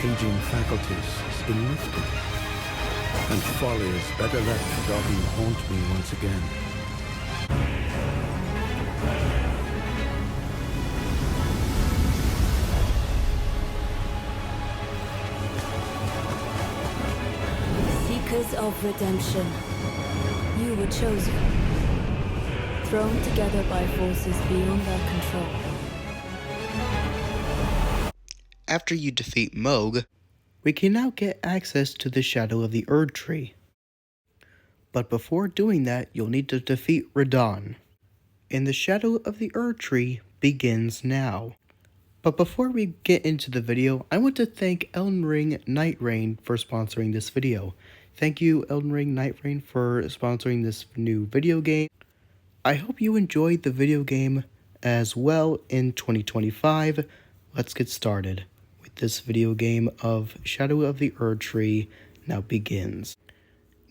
besieging faculties has been lifted, and folly is better left forgotten to haunt me once again. Seekers of redemption, you were chosen, thrown together by forces beyond their control. After you defeat Moog, we can now get access to the Shadow of the Erdtree. But before doing that, you'll need to defeat Radon. And the Shadow of the Erdtree begins now. But before we get into the video, I want to thank Elden Ring Night for sponsoring this video. Thank you, Elden Ring Night for sponsoring this new video game. I hope you enjoyed the video game as well in 2025. Let's get started with this video game of Shadow of the Erdtree now begins.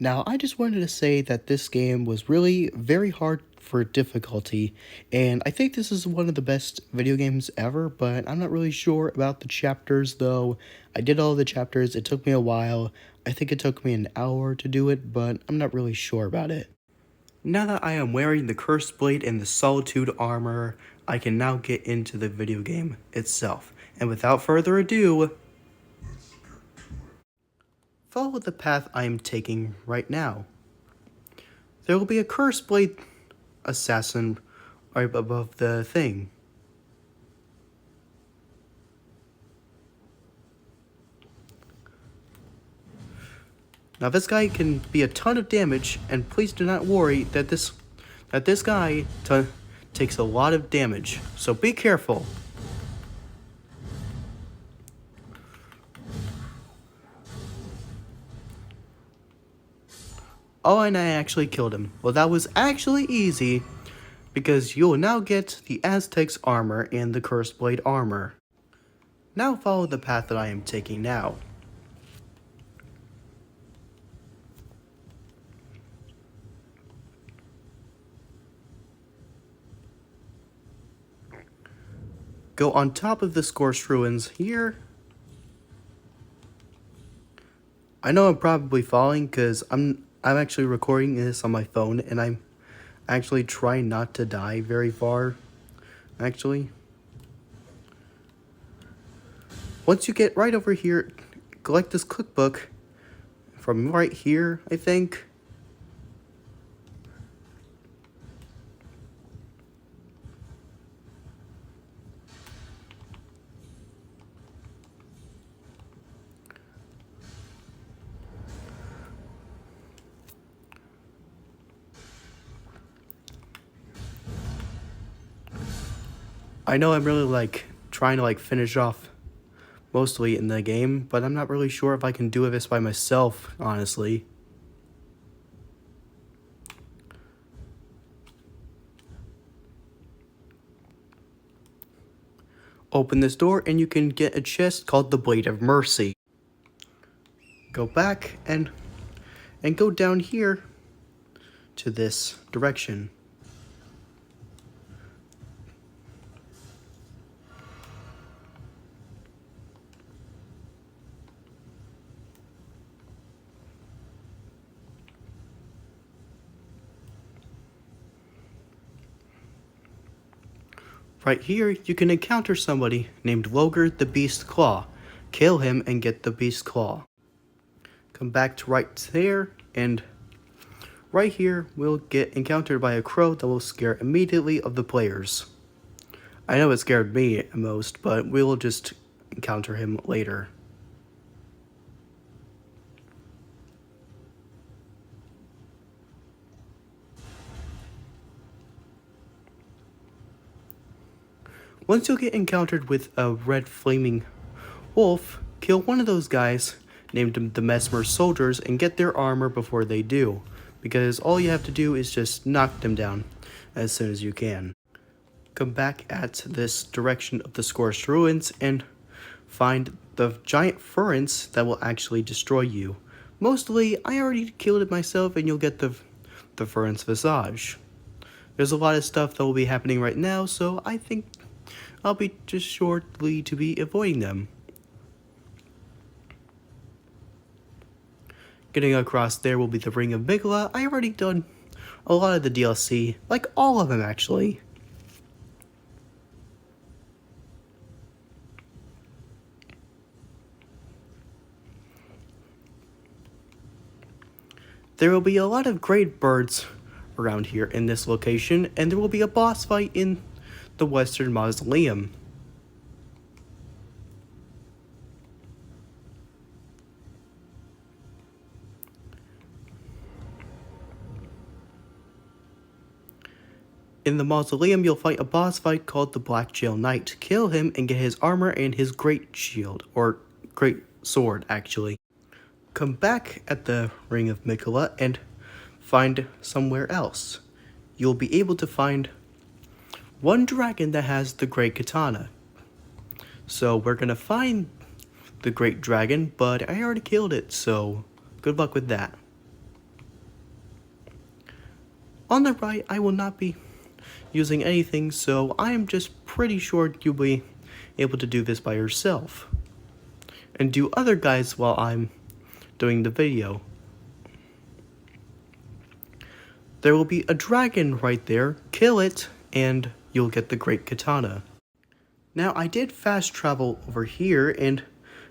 Now, I just wanted to say that this game was really very hard for difficulty, and I think this is one of the best video games ever, but I'm not really sure about the chapters though. I did all the chapters, it took me a while. I think it took me an hour to do it, but I'm not really sure about it. Now that I am wearing the Cursed Blade and the Solitude armor, I can now get into the video game itself. And without further ado, follow the path I am taking right now. There will be a Cursed Blade assassin right above the thing. Now this guy can be a ton of damage, and please do not worry that this guy takes a lot of damage, so be careful. Oh, and I actually killed him. Well, that was actually easy, because you will now get the Aztec's armor and the Cursed Blade armor. Now follow the path that I am taking now. Go on top of the Scorched Ruins here. I know I'm probably falling because I'm actually recording this on my phone, and I'm actually trying not to die very far, actually. Once you get right over here, collect this cookbook from right here, I think. I know I'm really trying to finish off mostly in the game, but I'm not really sure if I can do this by myself, honestly. Open this door and you can get a chest called the Blade of Mercy. Go back and go down here to this direction. Right here, you can encounter somebody named Logar the Beast Claw. Kill him and get the Beast Claw. Come back to right there, and right here, we'll get encountered by a crow that will scare immediately of the players. I know it scared me most, but we'll just encounter him later. Once you get encountered with a red flaming wolf, kill one of those guys, named them the Mesmer Soldiers, and get their armor before they do, because all you have to do is just knock them down as soon as you can. Come back at this direction of the Scorched Ruins and find the giant furnace that will actually destroy you. Mostly, I already killed it myself, and you'll get the furnace visage. There's a lot of stuff that will be happening right now, so I think I'll be just shortly to be avoiding them. Getting across there will be the Ring of Mikola. I already done a lot of the DLC, like all of them actually. There will be a lot of great birds around here in this location, and there will be a boss fight in the Western Mausoleum. In the Mausoleum, you'll fight a boss fight called the Black Jail Knight. Kill him and get his armor and his great shield, or great sword, actually. Come back at the Ring of Mikola and find somewhere else. You'll be able to find one dragon that has the great katana. So we're gonna find the great dragon, but I already killed it, so good luck with that. On the right, I will not be using anything, so I am just pretty sure you'll be able to do this by yourself. And do other guys while I'm doing the video. There will be a dragon right there, kill it, and you'll get the great katana. Now I did fast travel over here, and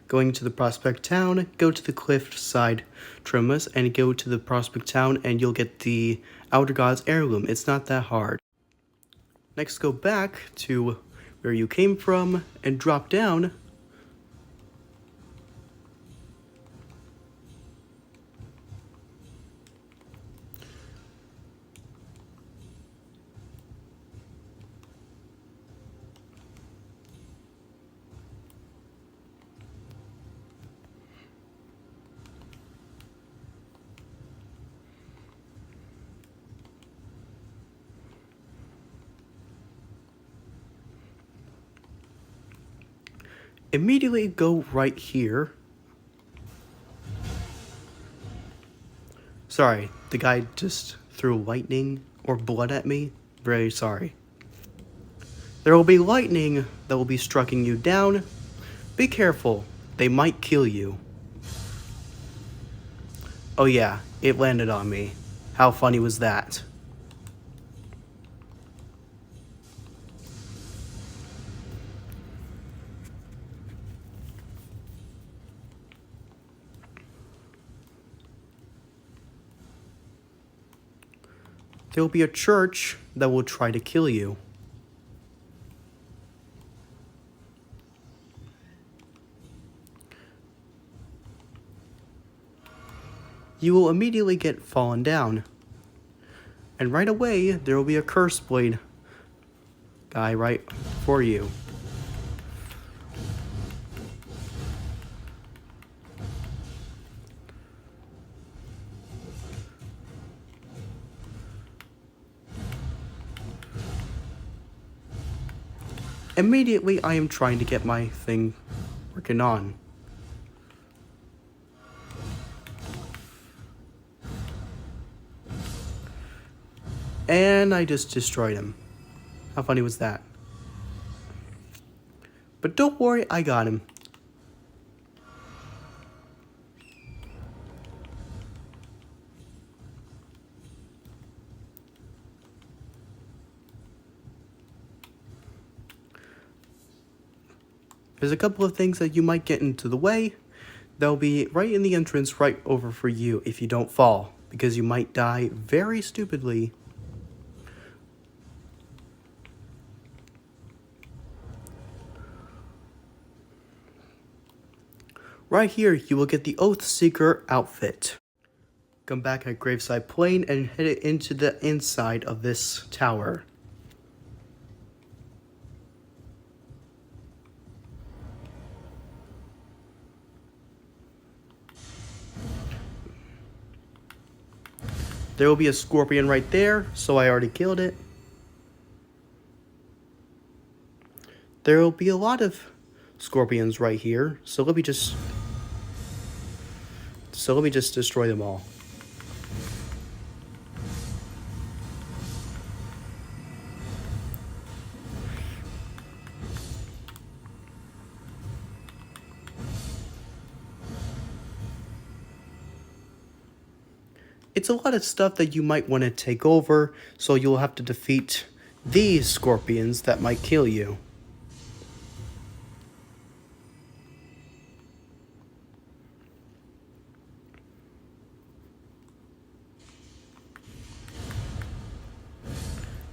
going to the Prospect Town, go to the Cliffside Trimas, and go to the Prospect Town, and you'll get the Outer Gods Heirloom. It's not that hard. Next, go back to where you came from, and drop down. Immediately go right here. Sorry, the guy just threw lightning or blood at me. Very sorry. There will be lightning that will be striking you down. Be careful, they might kill you. Oh yeah, it landed on me. How funny was that? There will be a church that will try to kill you. You will immediately get fallen down. And right away, there will be a curse blade guy right for you. Immediately, I am trying to get my thing working on. And I just destroyed him. How funny was that? But don't worry, I got him. There's a couple of things that you might get into the way. They'll be right in the entrance right over for you if you don't fall, because you might die very stupidly. Right here, you will get the Oathseeker outfit. Come back at Graveside Plain and head it into the inside of this tower. There will be a scorpion right there, so I already killed it. There will be a lot of scorpions right here, so let me just destroy them all. It's a lot of stuff that you might want to take over, so you'll have to defeat these scorpions that might kill you.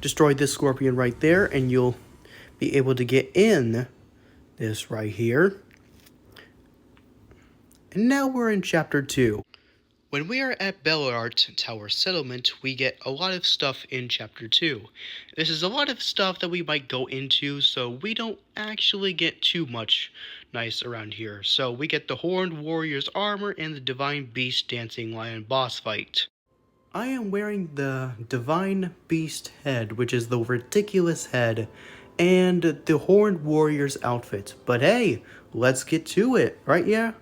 Destroy this scorpion right there, and you'll be able to get in this right here. And now we're in Chapter 2. When we are at Bellart Tower Settlement, we get a lot of stuff in Chapter 2. This is a lot of stuff that we might go into, so we don't actually get too much nice around here. So we get the Horned Warrior's armor and the Divine Beast Dancing Lion boss fight. I am wearing the Divine Beast head, which is the ridiculous head, and the Horned Warrior's outfit. But hey, let's get to it, right? Yeah?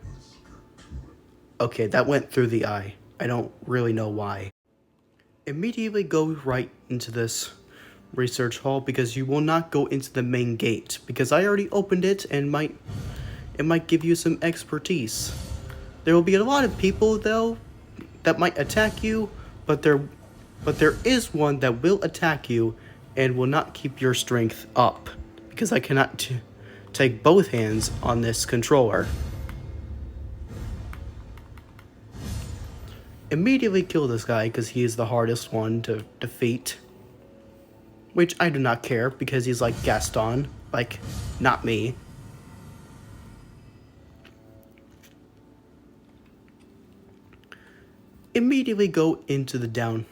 Okay, that went through the eye. I don't really know why. Immediately go right into this research hall because you will not go into the main gate because I already opened it and it might give you some expertise. There will be a lot of people though that might attack you, but there is one that will attack you and will not keep your strength up because I cannot take both hands on this controller. Immediately kill this guy because he is the hardest one to defeat. Which I do not care because he's like Gaston, like not me. Immediately go into the down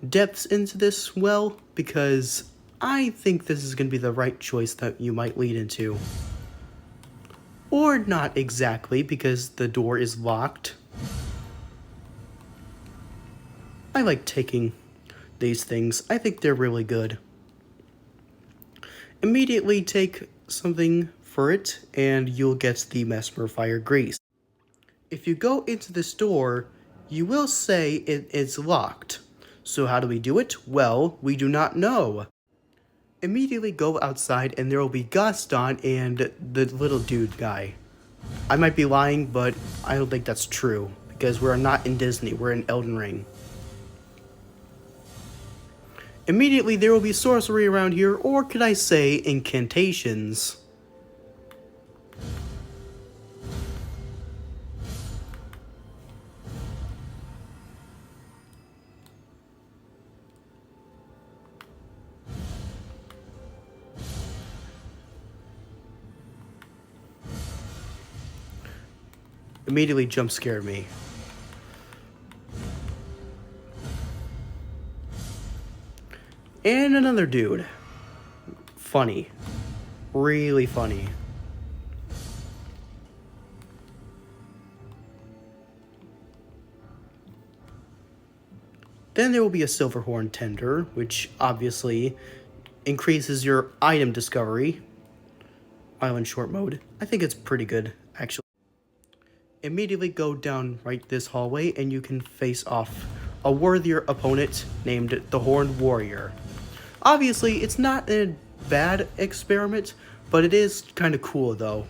depths into this well because I think this is going to be the right choice that you might lead into. Or not exactly because the door is locked. I like taking these things. I think they're really good. Immediately take something for it and you'll get the Mesmer Fire Grease. If you go into this door, you will say it is locked. So how do we do it? Well, we do not know. Immediately go outside and there will be Gaston and the little dude guy. I might be lying, but I don't think that's true because we're not in Disney, we're in Elden Ring. Immediately there will be sorcery around here, or could I say incantations. Immediately jump scared me. And another dude. Funny. Really funny. Then there will be a Silverhorn Tender, which obviously increases your item discovery. Island short mode. I think it's pretty good, actually. Immediately go down right this hallway and you can face off a worthier opponent named the Horned Warrior. Obviously, it's not a bad experiment, but it is kind of cool though.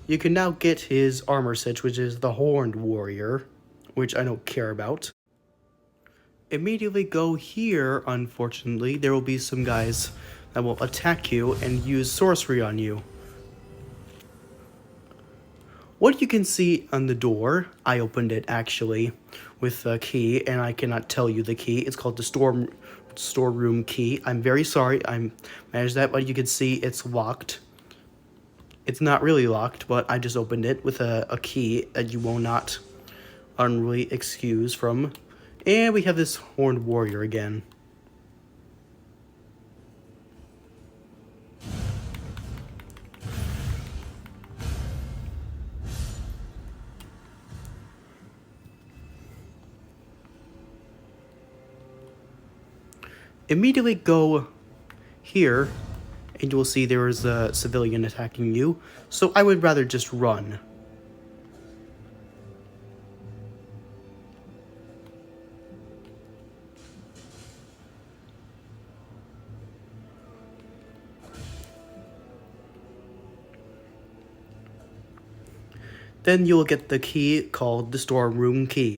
You can now get his armor set, which is the Horned Warrior, which I don't care about. Immediately go here, unfortunately, there will be some guys that will attack you and use sorcery on you. What you can see on the door, I opened it actually with a key, and I cannot tell you the key. It's called the storeroom key. I'm very sorry, I managed that, but you can see it's locked. It's not really locked, but I just opened it with a key that you will not unruly excuse from. And we have this Horned Warrior again. Immediately go here, and you will see there is a civilian attacking you, so I would rather just run. Then you will get the key called the storeroom key.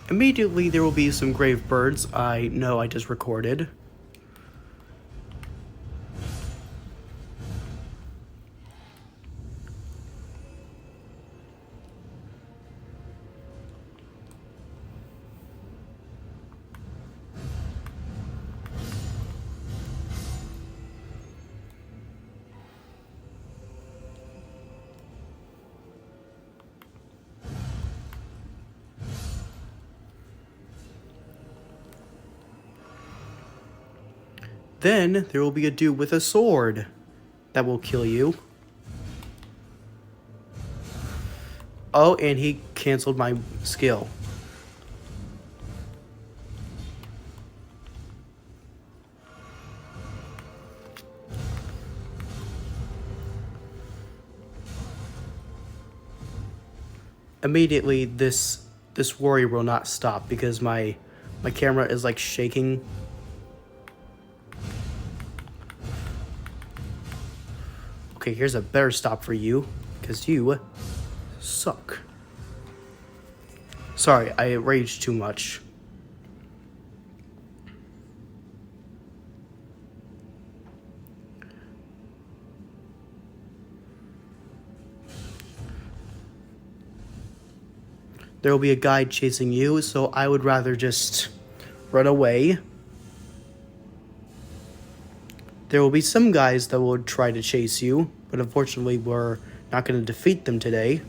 Immediately there will be some grave birds I know I just recorded. Then there will be a dude with a sword that will kill you. Oh, and he canceled my skill. Immediately this warrior will not stop because my camera is like shaking. Okay, here's a better stop for you, because you suck. Sorry, I raged too much. There will be a guy chasing you, so I would rather just run away. There will be some guys that will try to chase you, but unfortunately we're not going to defeat them today.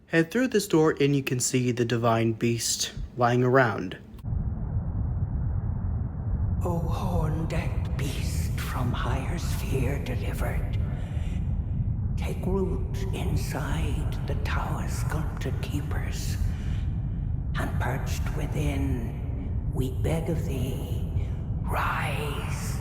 Head through this door and you can see the divine beast lying around. O horn-decked beast from higher sphere delivered, take root inside the tower sculpted keepers, and perched within, we beg of thee, rise.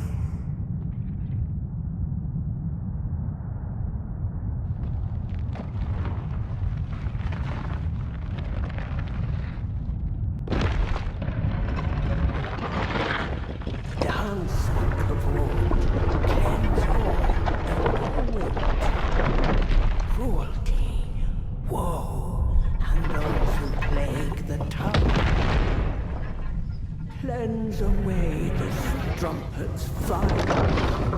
Cleanse away the strumpet's fire.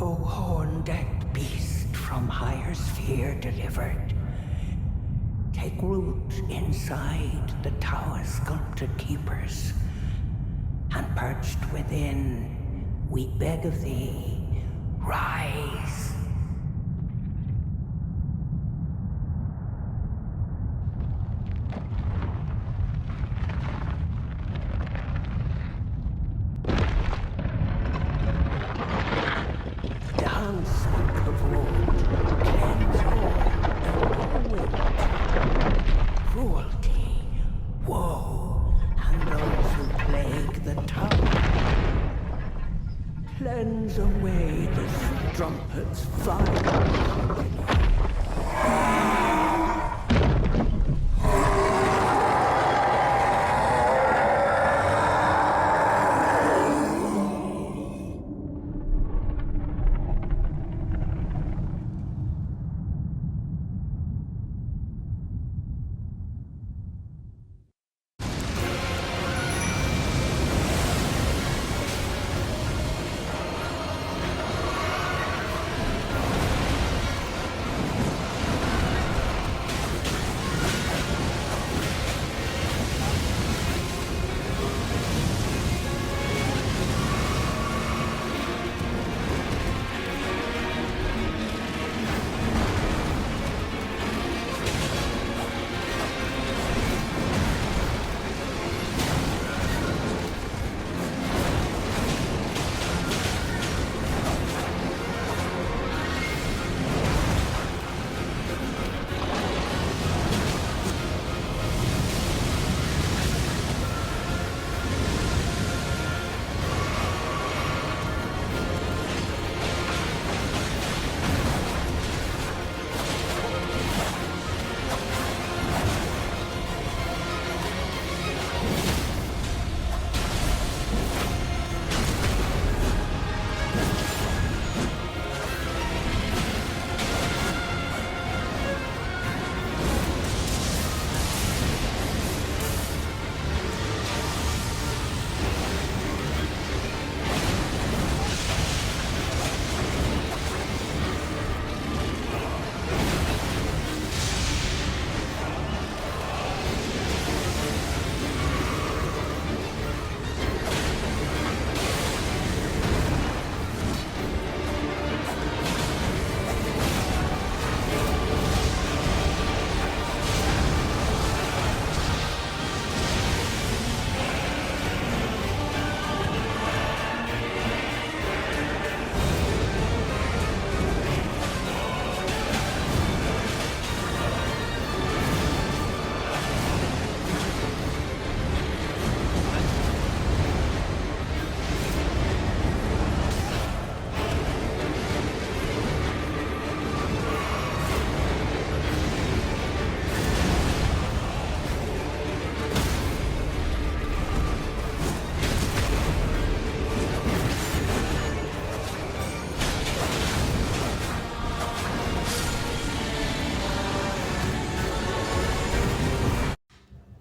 O horn-decked beast from higher sphere delivered, take root inside the tower sculpted keepers, and perched within, we beg of thee, rise. Cruelty, woe, and those who plague the tower. Cleanse away the strumpet's fire.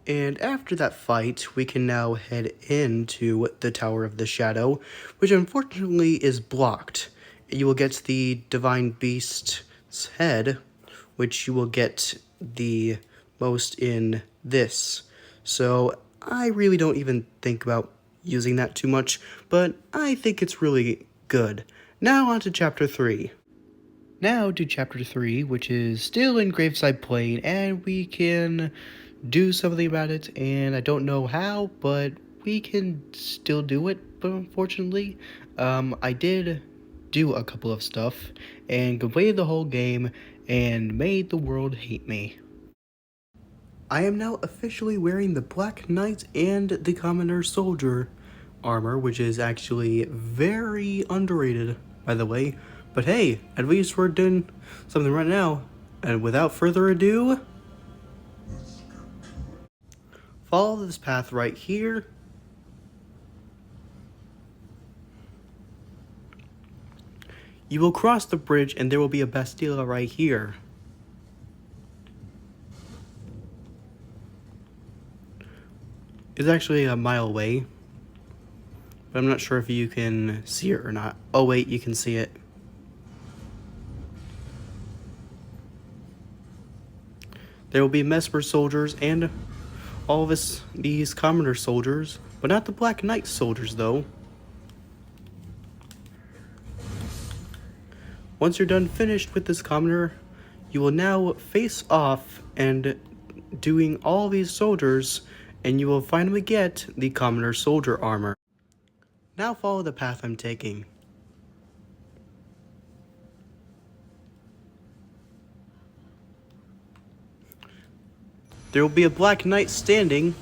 And after that fight, we can now head into the Tower of the Shadow, which unfortunately is blocked. You will get the Divine Beast's head, which you will get the most in this. So I really don't even think about using that too much, but I think it's really good. Now on to Chapter 3. Now to Chapter 3, which is still in Graveside Plain, and we can do something about it, and I don't know how, but we can still do it, but unfortunately, I did do a couple of stuff, and completed the whole game, and made the world hate me. I am now officially wearing the Black Knight and the Commoner Soldier armor, which is actually very underrated, by the way. But hey, at least we're doing something right now. And without further ado, follow this path right here. You will cross the bridge and there will be a Bastilla right here. It's actually a mile away, but I'm not sure if you can see it or not. Oh wait, you can see it. There will be Mesmer soldiers and all of these Commoner soldiers, but not the Black Knight soldiers though. Once you're done finished with this Commoner, you will now face off and doing all these soldiers, and you will finally get the Commoner soldier armor. Now follow the path I'm taking. There will be a Black Knight standing.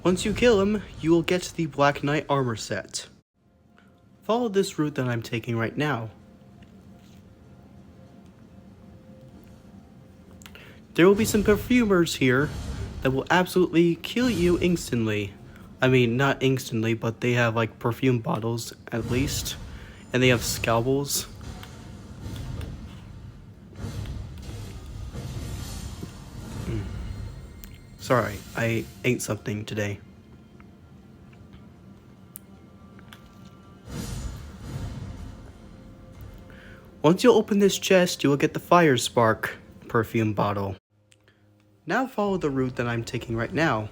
Once you kill him, you will get the Black Knight armor set. Follow this route that I'm taking right now. There will be some perfumers here that will absolutely kill you instantly. I mean, not instantly, but they have like perfume bottles at least. And they have scalpels. Sorry, I ate something today. Once you open this chest, you will get the Fire Spark perfume bottle. Now follow the route that I'm taking right now.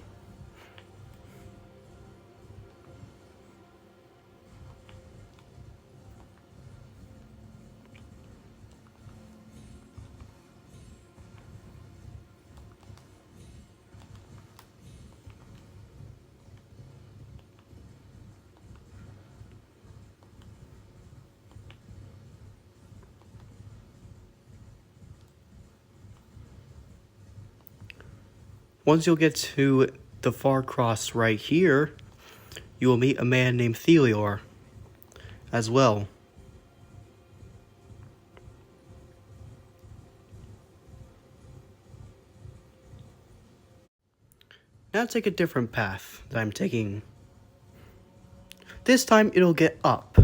Once you'll get to the far cross right here, you will meet a man named Thelior as well. Now take a different path that I'm taking. This time it'll get up.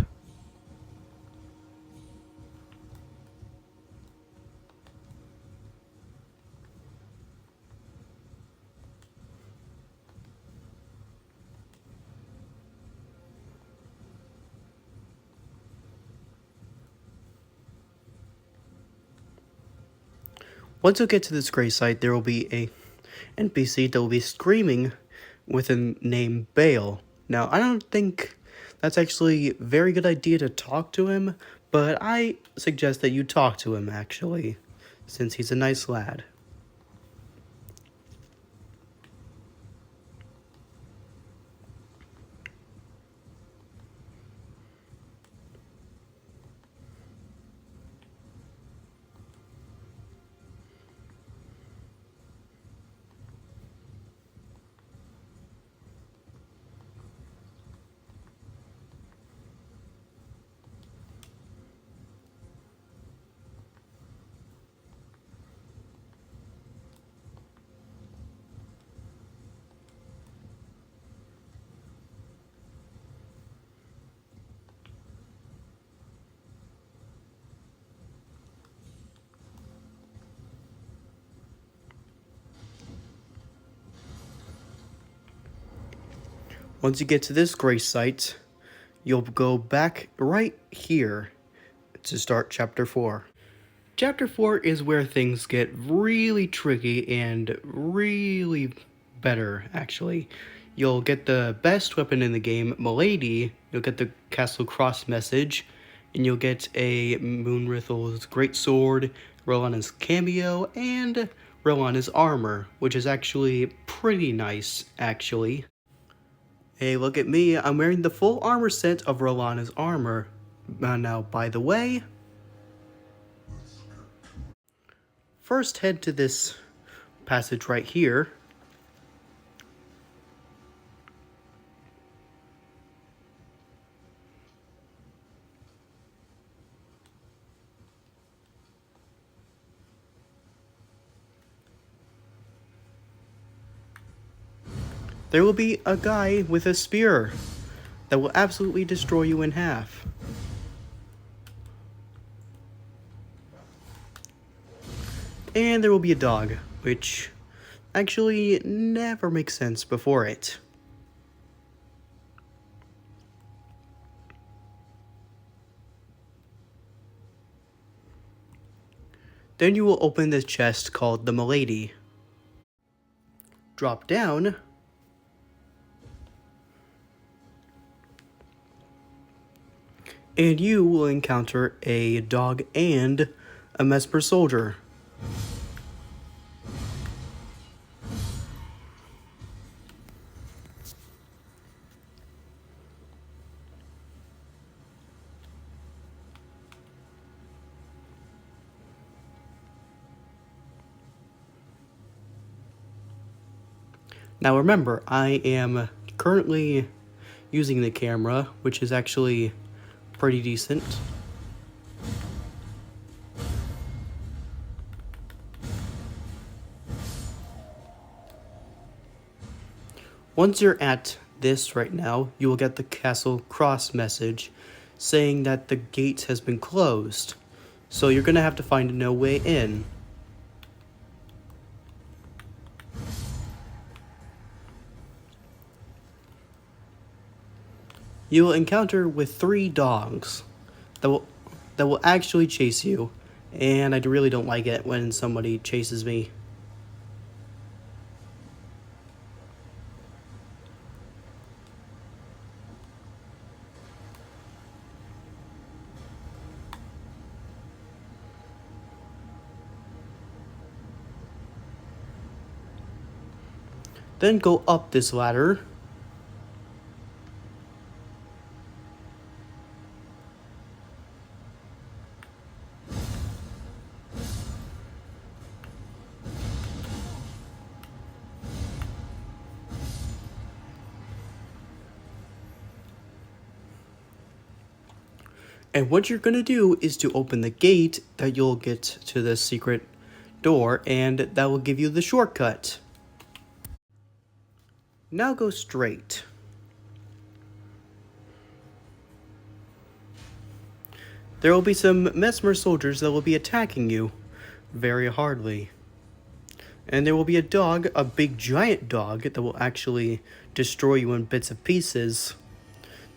Once you get to this gray site, there will be a NPC that will be screaming with a name Bale. Now, I don't think that's actually a very good idea to talk to him, but I suggest that you talk to him actually, since he's a nice lad. Once you get to this grace site, you'll go back right here to start Chapter 4. Chapter 4 is where things get really tricky and really better, actually. You'll get the best weapon in the game, Milady, you'll get the Castle Cross message, and you'll get a Moonrithel's great sword, Rolanna's cameo, and Rolanna's armor, which is actually pretty nice, actually. Hey, look at me, I'm wearing the full armor set of Rolanna's armor. Now, by the way, first head to this passage right here. There will be a guy with a spear that will absolutely destroy you in half. And there will be a dog, which actually never makes sense before it. Then you will open this chest called the Milady. Drop down. And you will encounter a dog and a Mesmer soldier. Now remember, I am currently using the camera, which is actually pretty decent. Once you're at this right now, you will get the Castle Cross message saying that the gate has been closed. So you're gonna have to find no way in. You will encounter with 3 dogs that will actually chase you, and I really don't like it when somebody chases me. Then go up this ladder. And what you're gonna do is to open the gate that you'll get to the secret door, and that will give you the shortcut. Now go straight. There will be some Mesmer soldiers that will be attacking you very hardly. And there will be a dog, a big giant dog, that will actually destroy you in bits and pieces.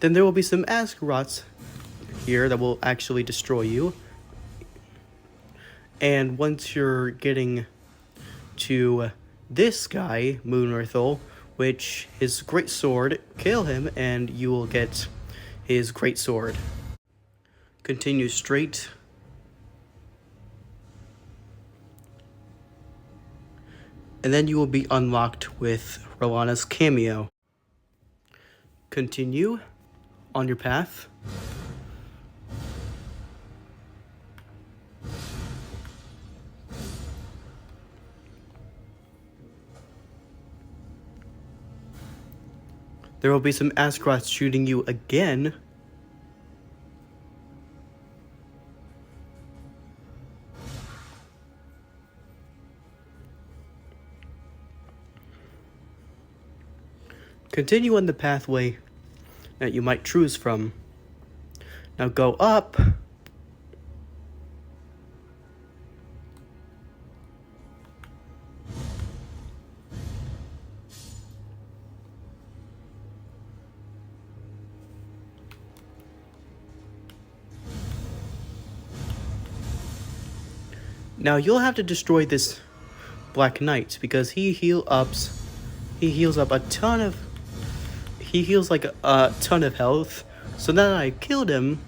Then there will be some Askarots here that will actually destroy you. And once you're getting to this guy, Moonrithel, which his great sword, kill him and you will get his great sword. Continue straight. And then you will be unlocked with Rolanna's cameo. Continue on your path. There will be some Askarots shooting you again. Continue on the pathway that you might choose from. Now go up. Now you'll have to destroy this Black Knight because he heals up a ton of health. So now that I killed him,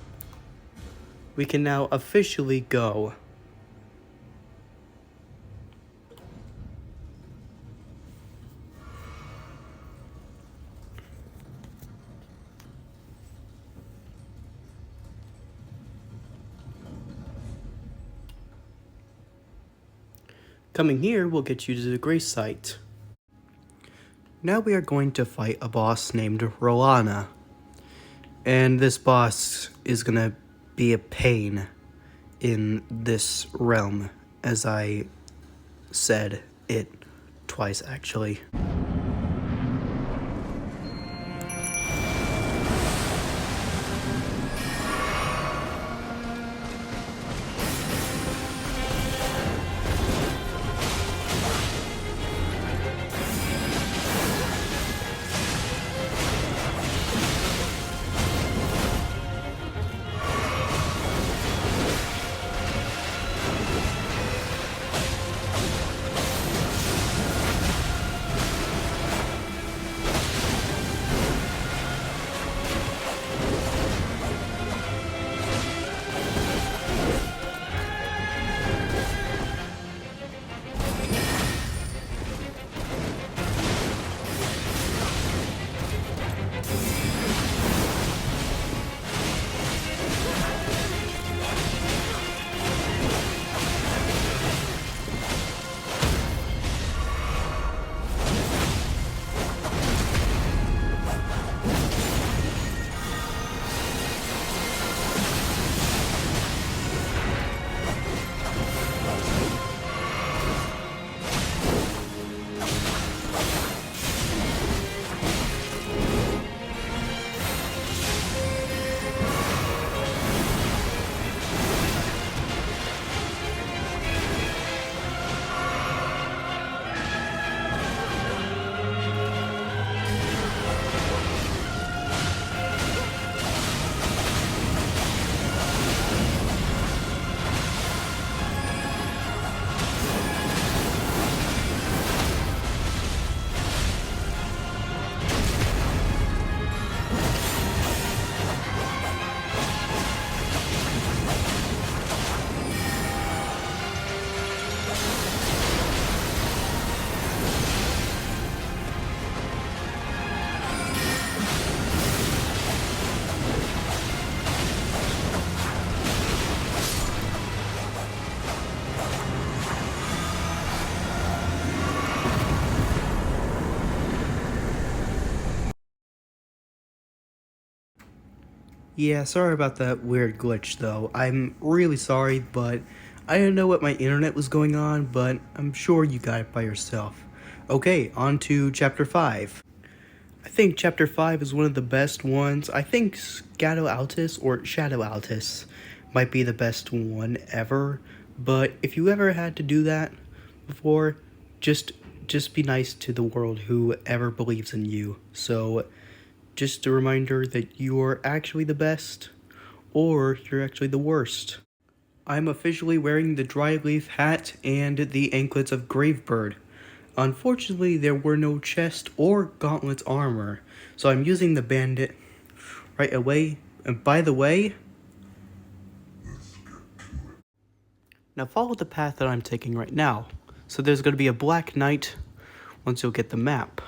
we can now officially go. Coming here will get you to the grace site. Now we are going to fight a boss named Roana. And this boss is gonna be a pain in this realm, as I said it twice actually. Yeah, sorry about that weird glitch though. I'm really sorry, but I didn't know what my internet was going on, but I'm sure you got it by yourself. Okay, on to Chapter 5. I think Chapter 5 is one of the best ones. I think Shadow Altus might be the best one ever, but if you ever had to do that before, just be nice to the world who ever believes in you. So just a reminder that you are actually the best, or you're actually the worst. I'm officially wearing the dry leaf hat and the anklets of Gravebird. Unfortunately, there were no chest or gauntlets armor, so I'm using the bandit right away. And by the way, now follow the path that I'm taking right now. So there's going to be a Black Knight once you'll get the map.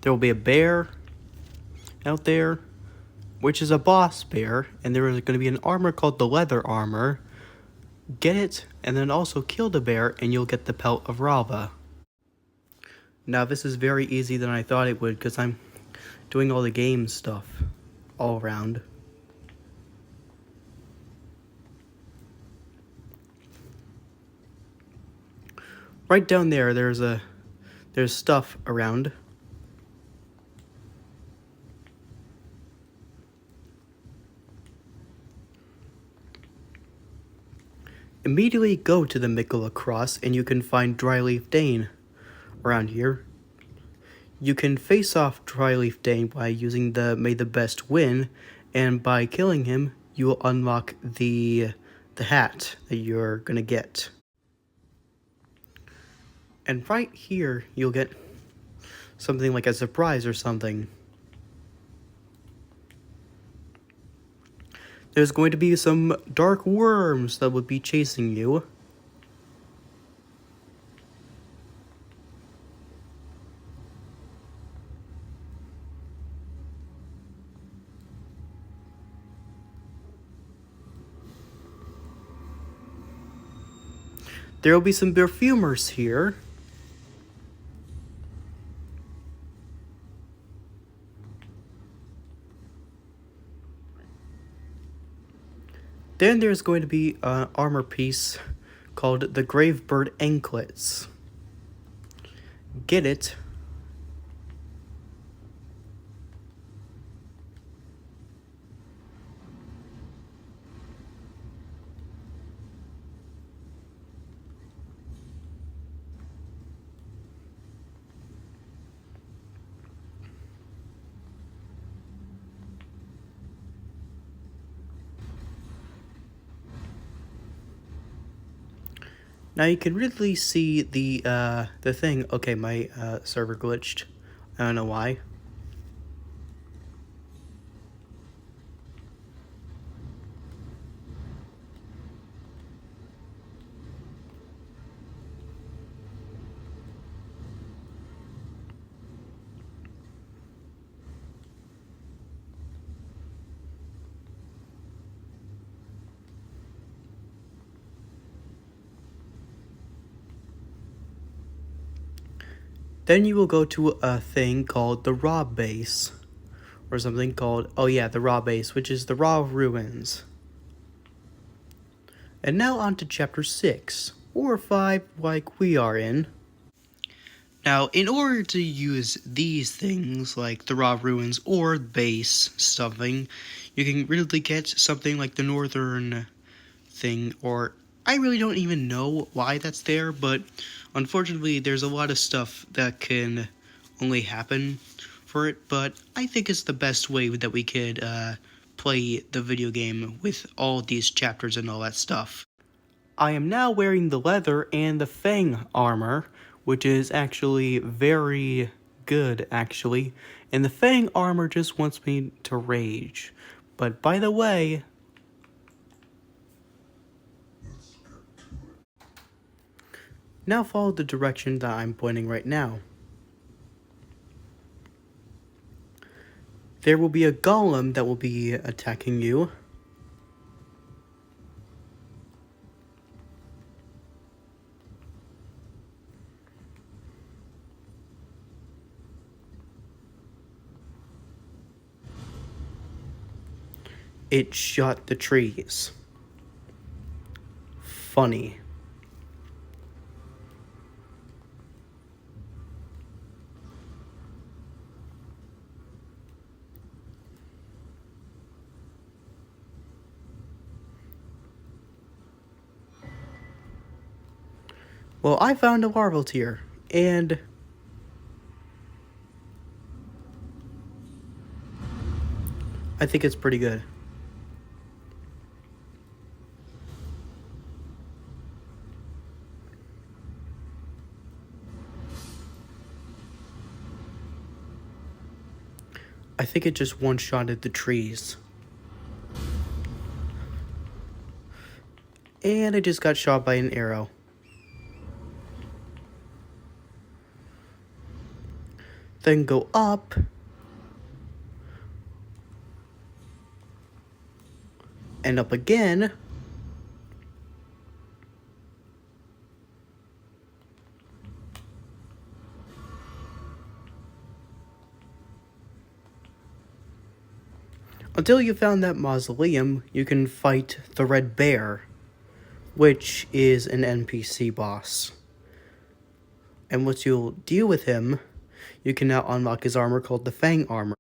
There will be a bear out there, which is a boss bear, and there is going to be an armor called the leather armor. Get it, and then also kill the bear, and you'll get the pelt of Rava. Now this is very easy than I thought it would, because I'm doing all the game stuff all around. Right down there, there's stuff around. Immediately go to the Mikola Cross and you can find Dryleaf Dane around here. You can face off Dryleaf Dane by using the May the Best Win, and by killing him, you will unlock the hat that you're gonna get. And right here, you'll get something like a surprise or something. There's going to be some dark worms that will be chasing you. There will be some perfumers here. Then there's going to be an armor piece called the Gravebird Anklets. Get it. Now you can really see the thing. Okay, my server glitched. I don't know why. Then you will go to a thing called the Raw Base. Or something called, oh yeah, the Raw Base, which is the Raw Ruins. And now on to Chapter 6, or 5, like we are in. Now, in order to use these things, like the Raw Ruins or base stuffing, you can really get something like the Northern thing, or I really don't even know why that's there, but unfortunately there's a lot of stuff that can only happen for it, but I think it's the best way that we could play the video game with all these chapters and all that stuff. I am now wearing the leather and the Fang armor, which is actually very good, actually, and the Fang armor just wants me to rage. But by the way, now follow the direction that I'm pointing right now. There will be a golem that will be attacking you. It shot the trees. Funny. Well, I found a larval tier, and I think it's pretty good. I think it just one-shotted the trees. And I just got shot by an arrow. Then go up. And up again. Until you found that mausoleum, you can fight the Red Bear, which is an NPC boss. And once you deal with him, you can now unlock his armor called the Fang Armor.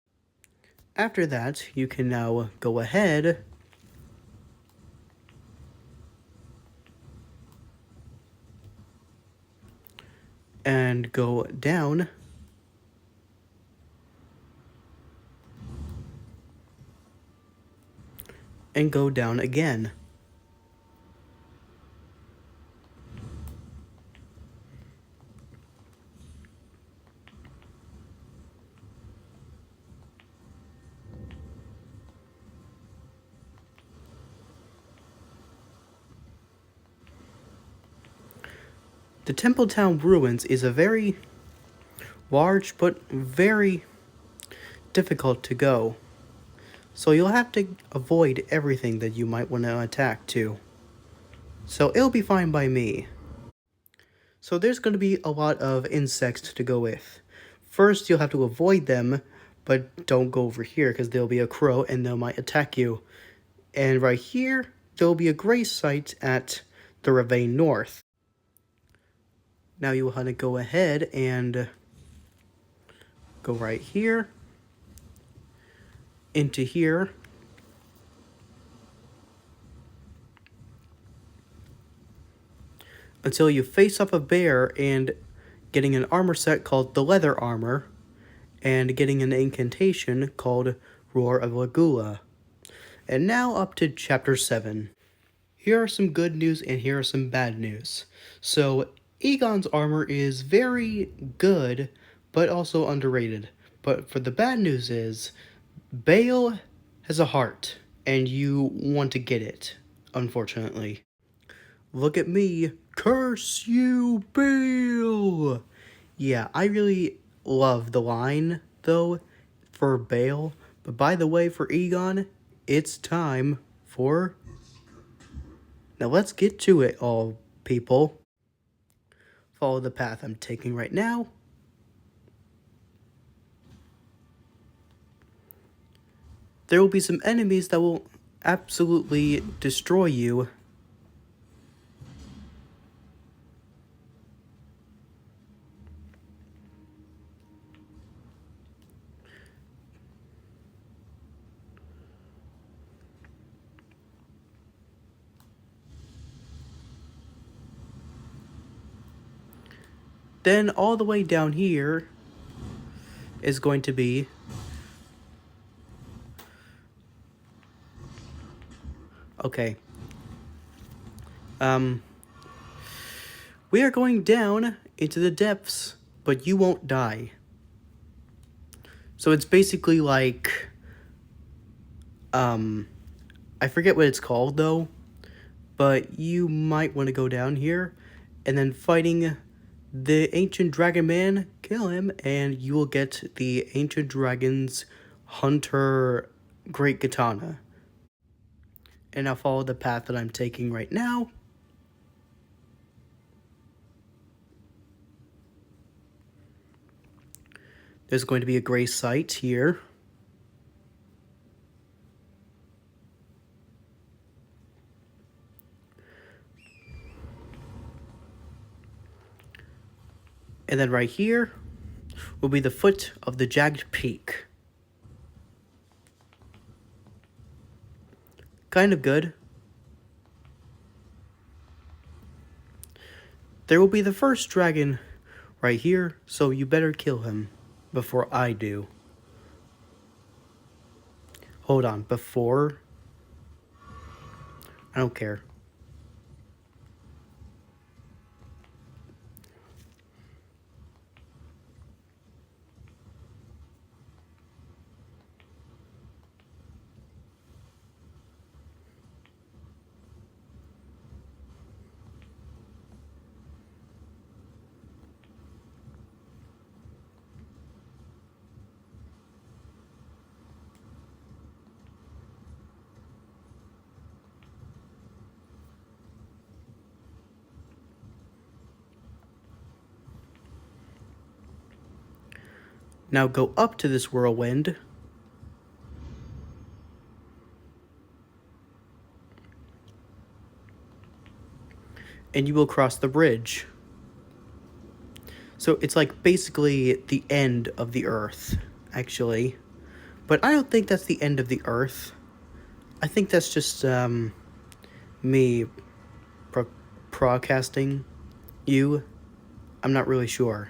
After that, you can now go ahead and go down and go down again. The Templetown Ruins is a very large but very difficult to go. So you'll have to avoid everything that you might want to attack too. So it'll be fine by me. So there's going to be a lot of insects to go with. First, you'll have to avoid them, but don't go over here because there'll be a crow and they might attack you. And right here, there'll be a gray site at the Ravine North. Now you will have to go ahead and go right here, into here, until you face up a bear and getting an armor set called the Leather Armor, and getting an incantation called Roar of Lagula. And now up to Chapter 7. Here are some good news and here are some bad news. So, Egon's armor is very good, but also underrated. But for the bad news is, Bale has a heart, and you want to get it, unfortunately. Look at me, curse you, Bale! Yeah, I really love the line, though, for Bale. But by the way, for Egon, it's time for... Now let's get to it, all people. Follow the path I'm taking right now. There will be some enemies that will absolutely destroy you. Then all the way down here is going to be okay. We are going down into the depths, but you won't die. So it's basically like I forget what it's called though, but you might want to go down here and then fighting the ancient dragon man, kill him, and you will get the ancient dragon's hunter great katana. And I'll follow the path that I'm taking right now. There's going to be a gray site here. And then right here will be the foot of the jagged peak. Kind of good. There will be the first dragon right here, so you better kill him before I do. Hold on, before? I don't care. Now go up to this whirlwind. And you will cross the bridge. So it's like basically the end of the Earth, actually. But I don't think that's the end of the Earth. I think that's just me broadcasting you. I'm not really sure.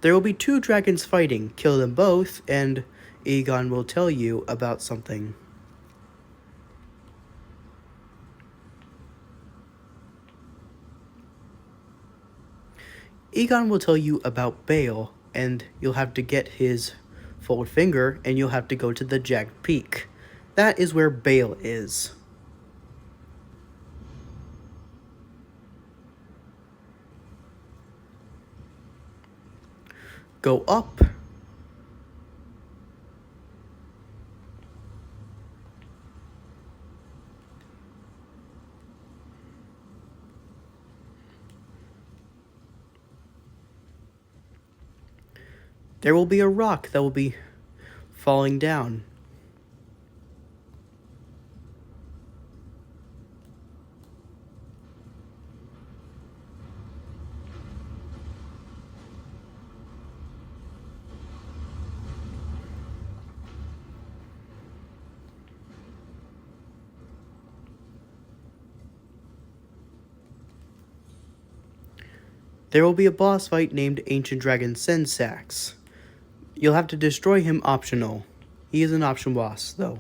There will be 2 dragons fighting. Kill them both, and Egon will tell you about something. Egon will tell you about Bale, and you'll have to get his fold finger, and you'll have to go to the jagged peak. That is where Bale is. Go up. There will be a rock that will be falling down. There will be a boss fight named Ancient Dragon Sensax. You'll have to destroy him optional. He is an option boss, though.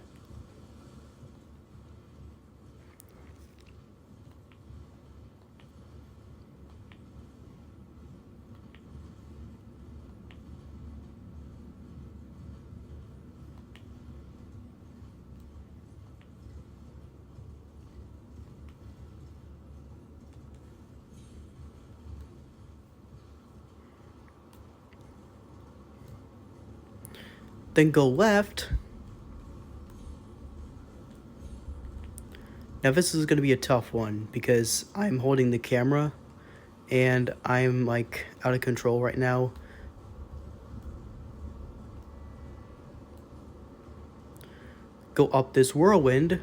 Then go left. Now this is going to be a tough one because I'm holding the camera and I'm like out of control right now. Go up this whirlwind.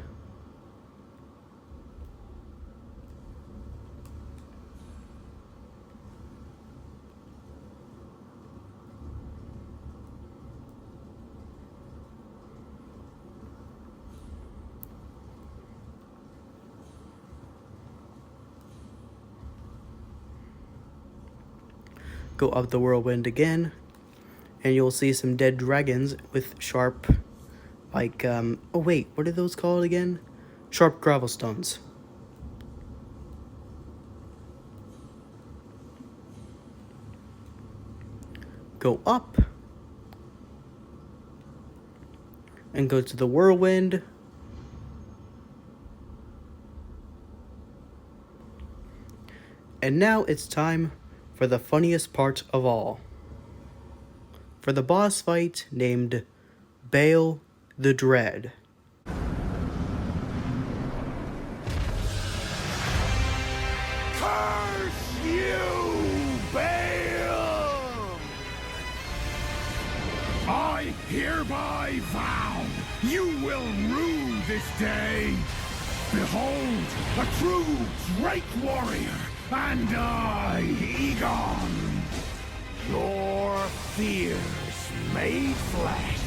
Go up the whirlwind again, and you'll see some dead dragons with sharp, like, oh wait, what are those called again? Sharp gravel stones. Go up, and go to the whirlwind. And now it's time for the funniest part of all. For the boss fight named Bale the Dread. Curse you, Bale! I hereby vow you will rue this day. Behold, a true great warrior, and I, Egon, your fears made flesh.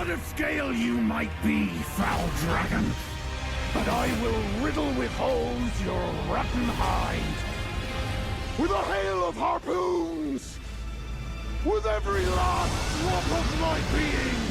Of scale you might be, foul dragon, but I will riddle with holes your rotten hide with a hail of harpoons, with every last drop of my being.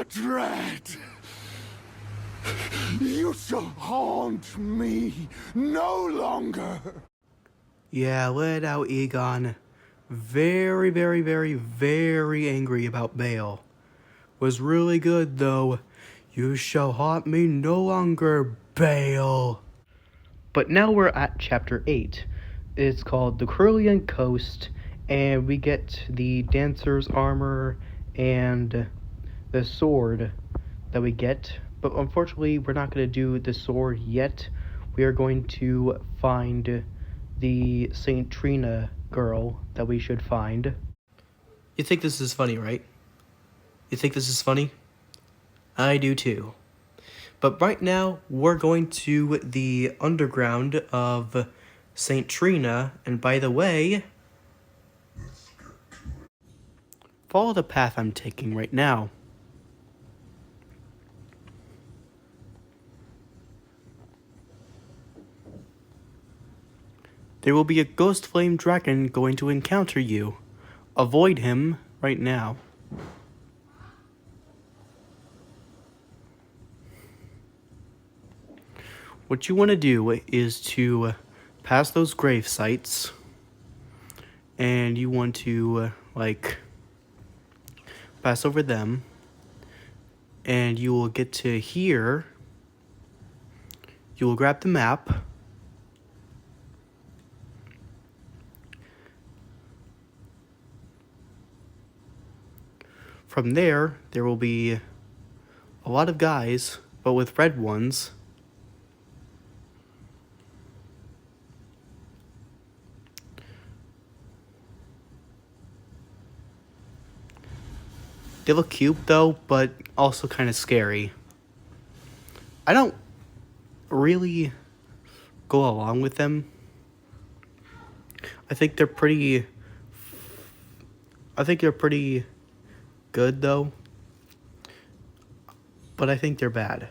dread. You shall haunt me no longer. Yeah, let out Egon. Very, very, very, very angry about Bale. Was really good though. You shall haunt me no longer, Bale. But now we're at chapter 8. It's called The Carillion Coast, and we get the dancer's armor and the sword that we get. But unfortunately, we're not going to do the sword yet. We are going to find the St. Trina girl that we should find. You think this is funny, right? You think this is funny? I do too. But right now, we're going to the underground of St. Trina, and by the way, follow the path I'm taking right now. There will be a ghost flame dragon going to encounter you. Avoid him right now. What you want to do is to pass those grave sites, and you want to pass over them, and you will get to here. You will grab the map. From there will be a lot of guys, but with red ones. They look cute though, but also kind of scary. I don't really go along with them. I think they're pretty good though. But I think they're bad.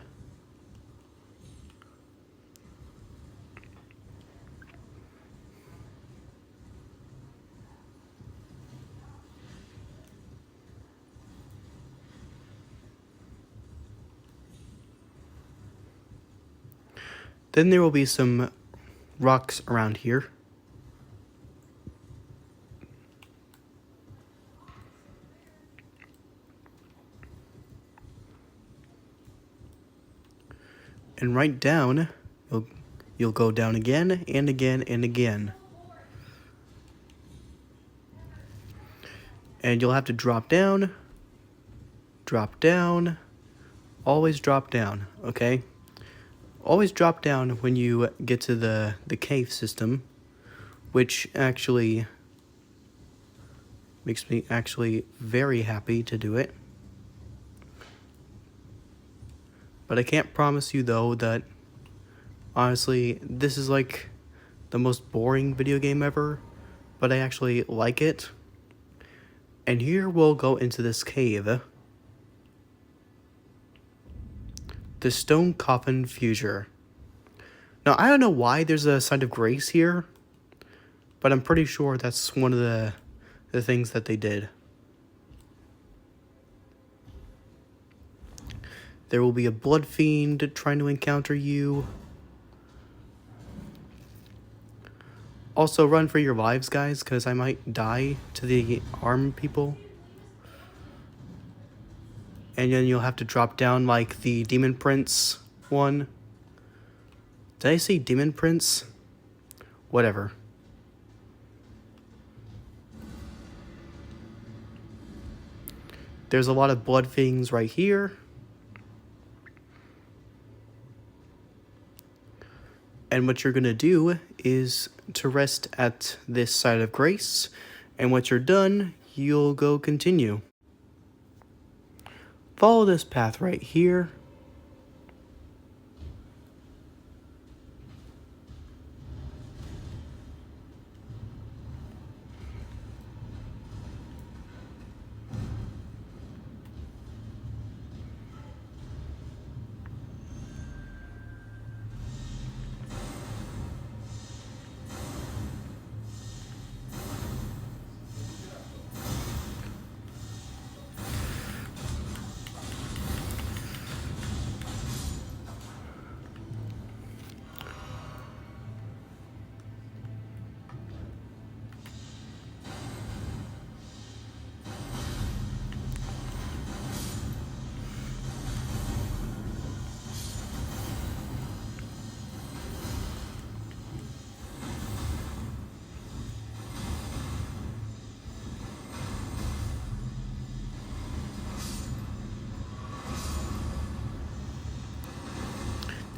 Then there will be some rocks around here. And right down, you'll go down again and again and again. And you'll have to drop down, always drop down, okay? Always drop down when you get to the cave system, which actually makes me actually very happy to do it. But I can't promise you though that honestly this is like the most boring video game ever, but I actually like it. And here we'll go into this cave. The Stone Coffin Fusure. Now, I don't know why there's a sign of grace here, but I'm pretty sure that's one of the things that they did. There will be a blood fiend trying to encounter you. Also, run for your lives, guys, because I might die to the arm people. And then you'll have to drop down like the Demon Prince one. Did I say Demon Prince? Whatever. There's a lot of blood things right here. And what you're going to do is to rest at this side of grace. And once you're done, you'll go continue. Follow this path right here.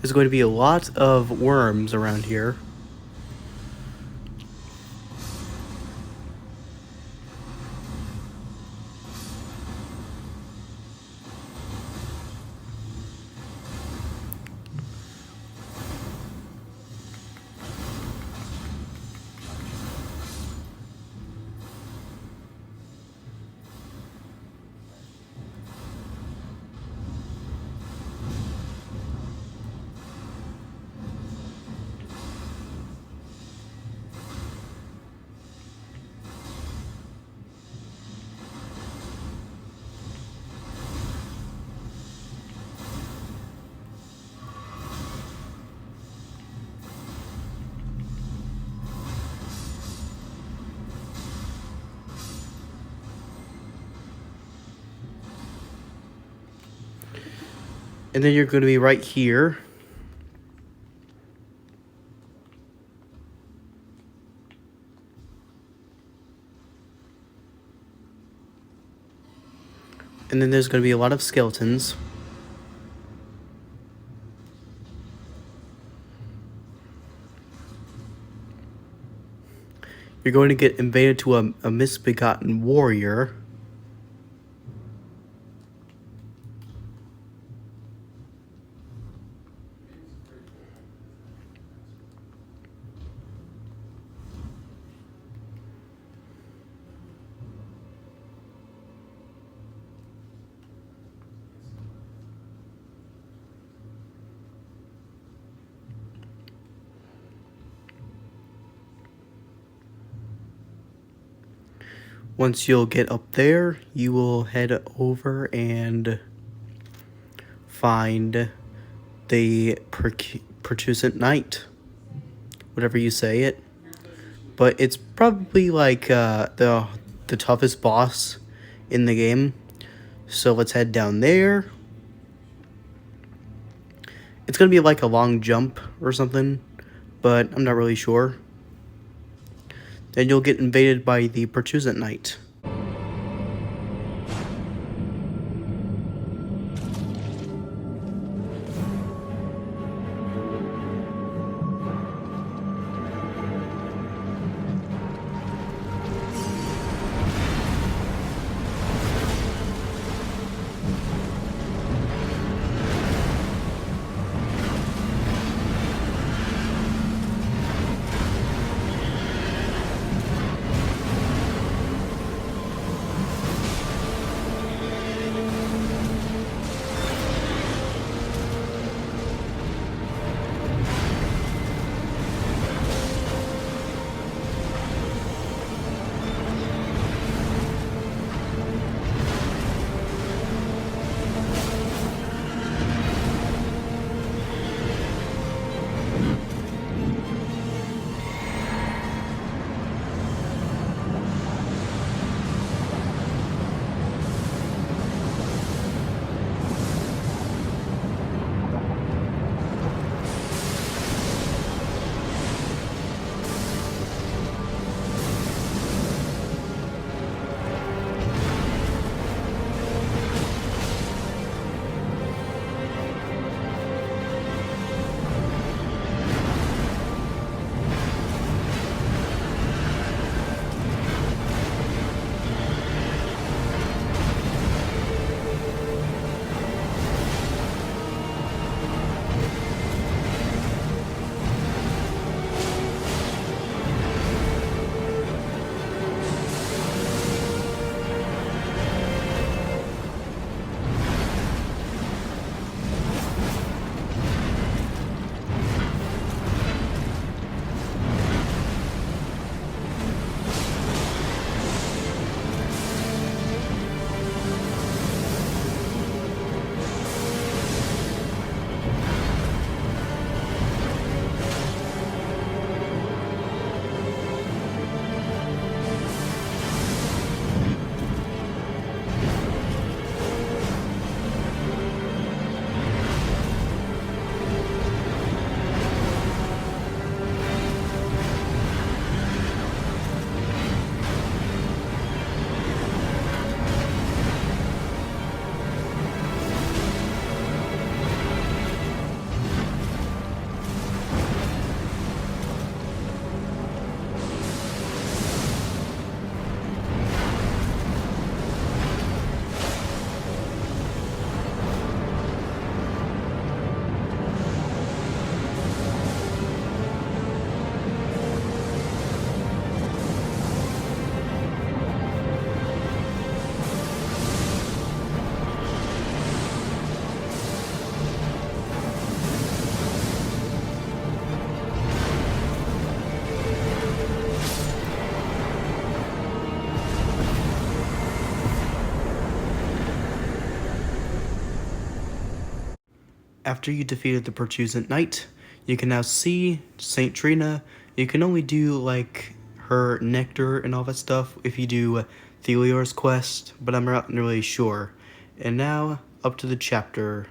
There's going to be a lot of worms around here. And then you're going to be right here. And then there's going to be a lot of skeletons. You're going to get invaded to a misbegotten warrior. Once you'll get up there, you will head over and find the Pertusant Knight. Whatever you say it. But it's probably like the toughest boss in the game. So let's head down there. It's going to be like a long jump or something, but I'm not really sure. Then you'll get invaded by the Pertusant Knight. After you defeated the Pertusant Knight, you can now see Saint Trina. You can only do like her nectar and all that stuff if you do Thelior's quest, but I'm not really sure. And now up to the chapter.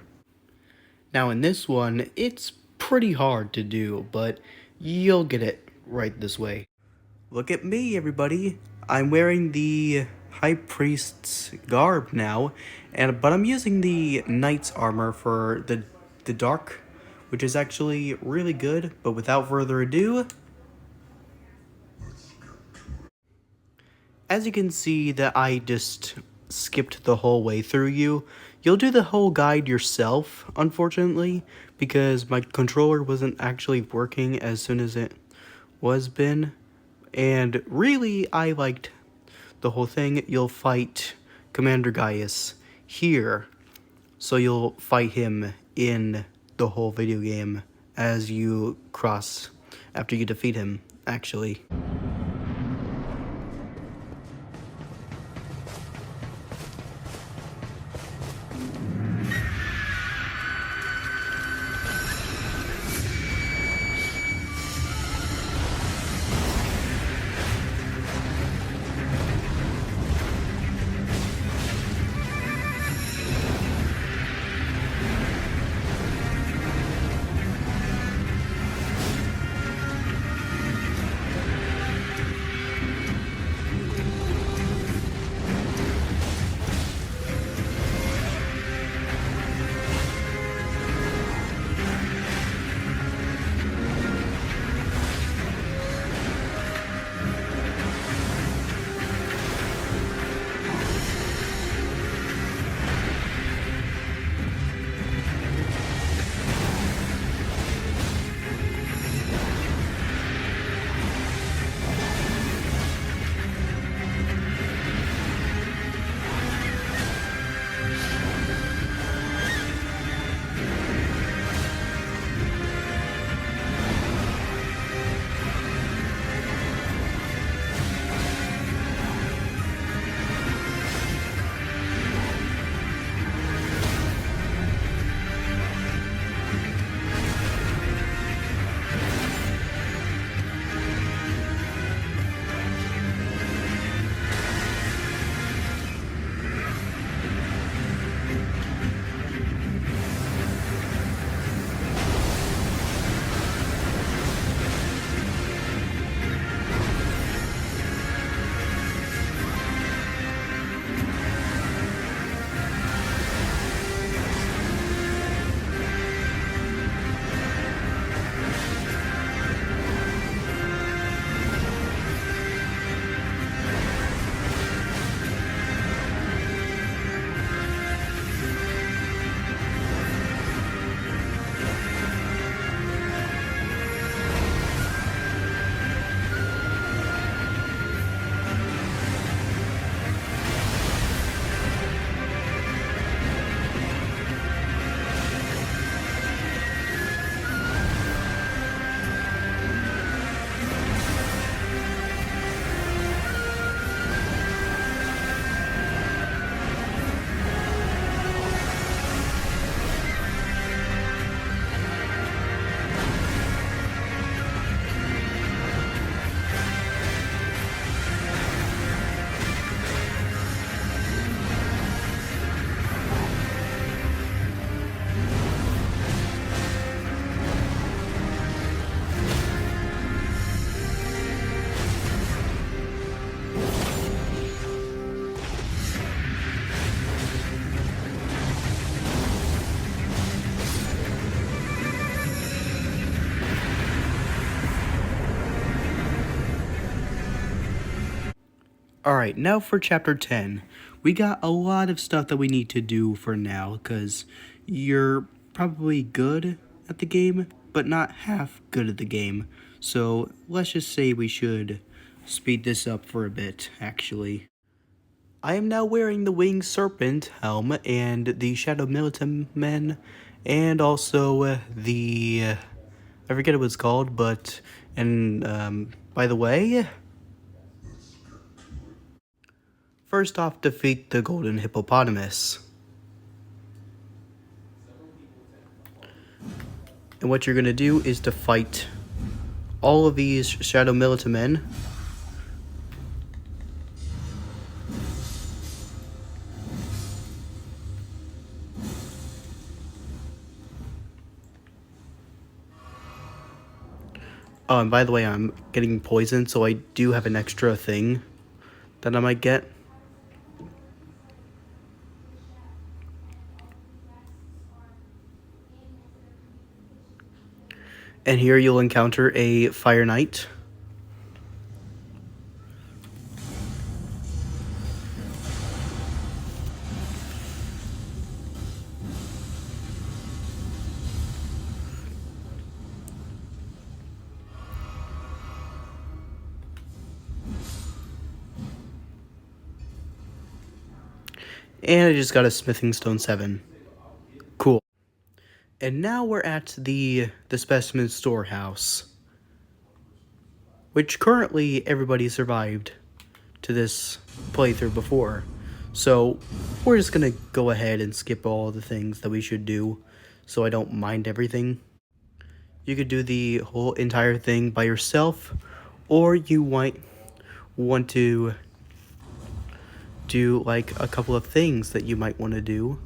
Now in this one, it's pretty hard to do, but you'll get it right this way. Look at me, everybody. I'm wearing the High Priest's garb now, but I'm using the Knight's armor for the dark, which is actually really good. But without further ado, as you can see that I just skipped the whole way through you'll do the whole guide yourself, unfortunately, because my controller wasn't actually working as soon as it was been. And really, I liked the whole thing. You'll fight Commander Gaius here, so you'll fight him in the whole video game as you cross after you defeat him, actually. Alright, now for chapter 10. We got a lot of stuff that we need to do for now, because you're probably good at the game, but not half good at the game. So let's just say we should speed this up for a bit, actually. I am now wearing the Winged Serpent helm and the Shadow Militant Men, and also the... I forget what it's called, but... And, by the way... First off, defeat the Golden Hippopotamus. And what you're going to do is to fight all of these Shadow Militia men. Oh, and by the way, I'm getting poisoned, so I do have an extra thing that I might get. And here you'll encounter a Fire Knight. And I just got a Smithing Stone 7. Cool. And now we're at the Specimen Storehouse, which currently everybody survived to this playthrough before. So we're just gonna go ahead and skip all the things that we should do so I don't mind everything. You could do the whole entire thing by yourself, or you might want to do like a couple of things that you might want to do.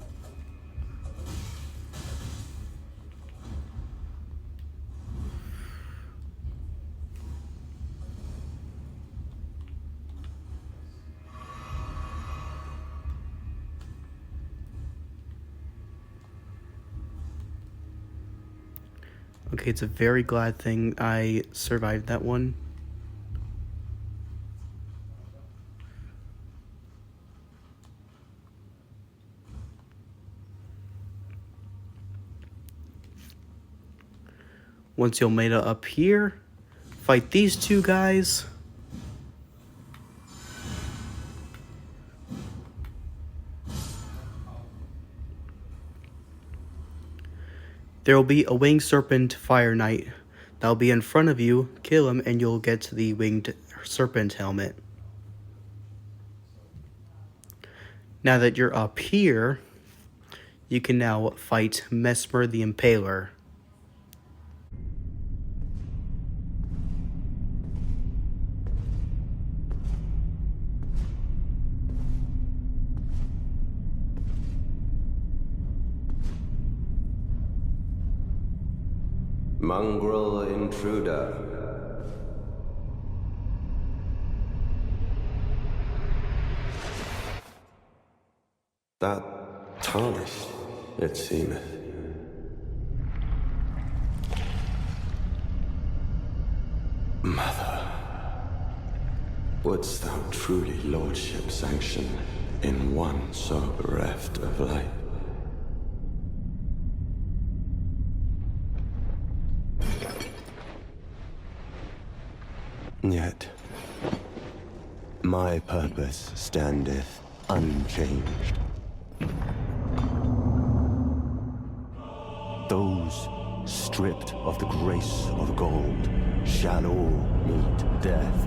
Okay, it's a very glad thing I survived that one. Once you'll made it up here, fight these two guys. There will be a winged serpent Fire Knight that'll be in front of you. Kill him and you'll get the winged serpent helmet. Now that you're up here, you can now fight Mesmer the Impaler. Mongrel intruder. That tarnished, it seemeth. Mother, wouldst thou truly lordship sanction in one so bereft of light? Yet, my purpose standeth unchanged. Those stripped of the grace of gold shall all meet death.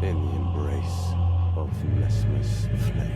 In the embrace of Mesmer's flame.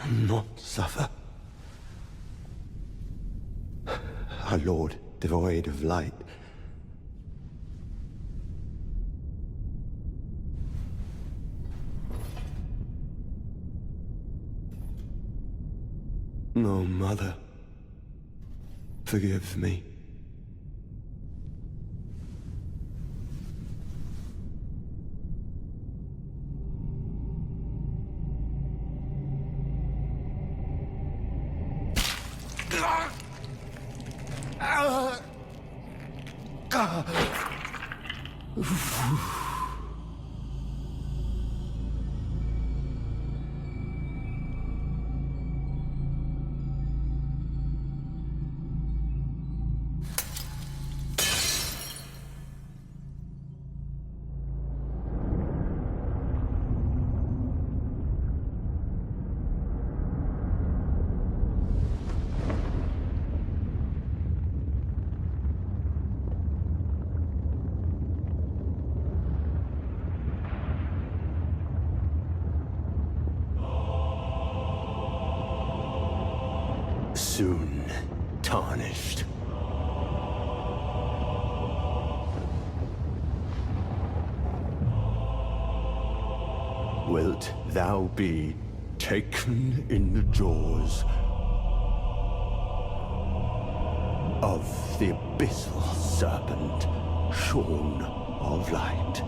not suffer. Our Lord, devoid of light. No, Mother. Forgive me. Soon tarnished. Wilt thou be taken in the jaws of the abyssal serpent, shorn of light?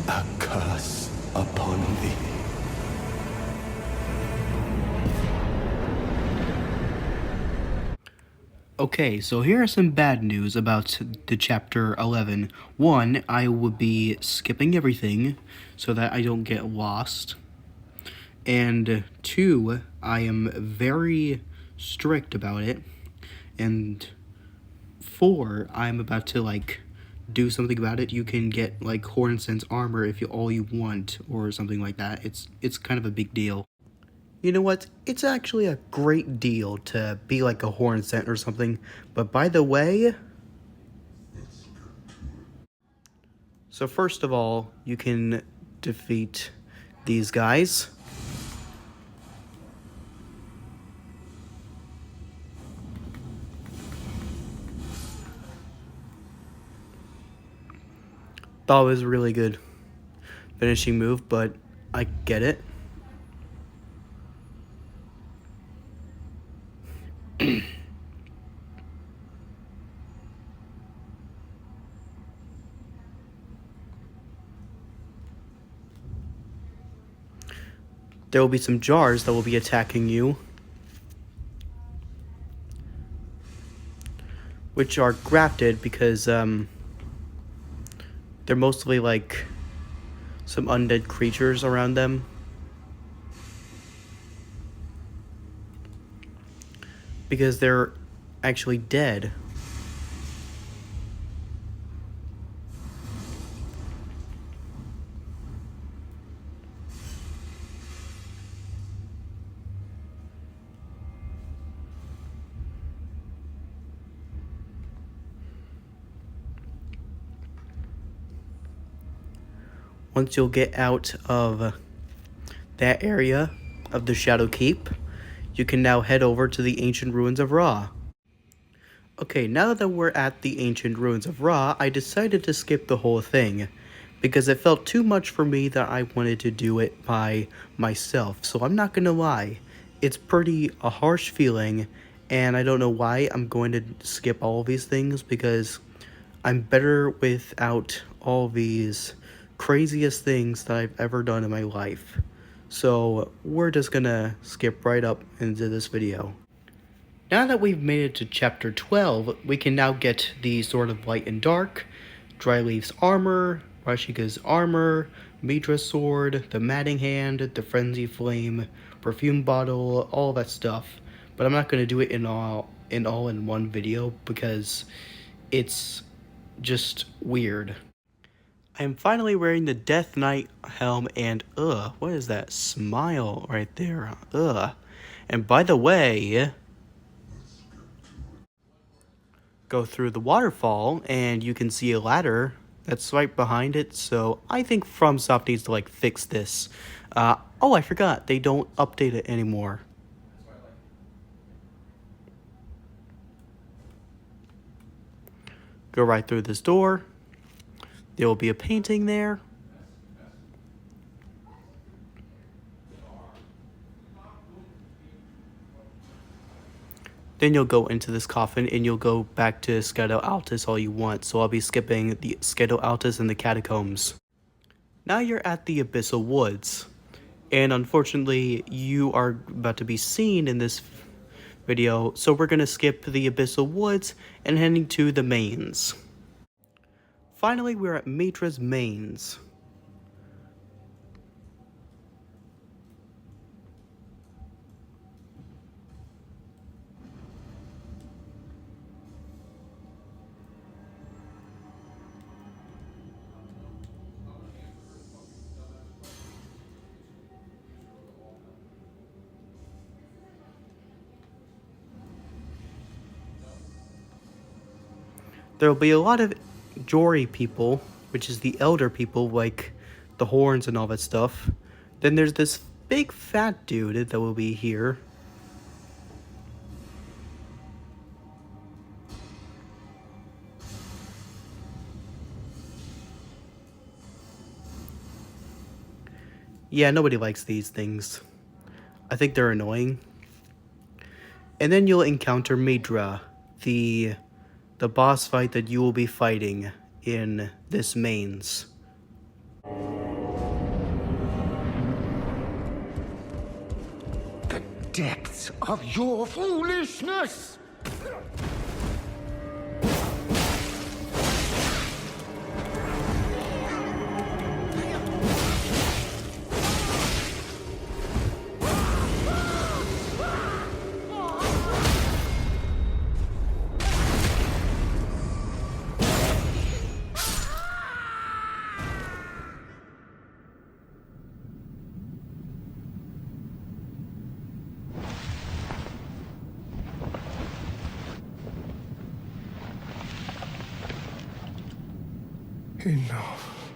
a curse upon thee. Okay, so here are some bad news about the chapter 11. One, I will be skipping everything so that I don't get lost. And two, I am very strict about it. And four, I'm about to like do something about it. You can get like Horn Sense armor if you all you want or something like that. It's kind of a big deal. You know what? It's actually a great deal to be like a Horn Scent or something. But by the way, so first of all, you can defeat these guys. That was really good finishing move, but I get it. There will be some jars that will be attacking you, which are grafted because they're mostly like some undead creatures around them. Because they're actually dead. Once you'll get out of that area of the Shadow Keep, you can now head over to the Ancient Ruins of Ra. Okay, now that we're at the Ancient Ruins of Ra, I decided to skip the whole thing, because it felt too much for me that I wanted to do it by myself. So I'm not gonna lie, it's pretty a harsh feeling, and I don't know why I'm going to skip all of these things, because I'm better without all these craziest things that I've ever done in my life. So we're just gonna skip right up into this video. Now that we've made it to chapter 12, we can now get the Sword of Light and Dark, Dryleaf's armor, Rashika's armor, Midra's sword, the Matting Hand, the Frenzy Flame, Perfume Bottle, all that stuff. But I'm not gonna do it in all in one video because it's just weird. I am finally wearing the Death Knight helm and what is that smile right there? And by the way, go through the waterfall and you can see a ladder that's right behind it. So I think FromSoft needs to like fix this. Oh, I forgot, they don't update it anymore. Go right through this door. There will be a painting there. Then you'll go into this coffin and you'll go back to Skedo Altus all you want. So I'll be skipping the Skedo Altus and the catacombs. Now you're at the Abyssal Woods. And unfortunately, you are about to be seen in this video. So we're going to skip the Abyssal Woods and heading to the mains. Finally, we're at Midra's mains. There will be a lot of Jory people, which is the elder people, like the horns and all that stuff. Then there's this big fat dude that will be here. Yeah, nobody likes these things. I think they're annoying. And then you'll encounter Midra, the boss fight that you will be fighting in this mains. depths of your foolishness! Enough.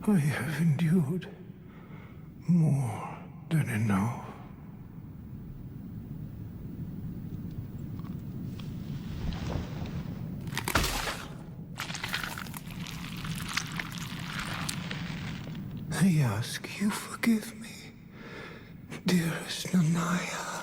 I have endured more than enough. I ask you forgive me, dearest Nanaya.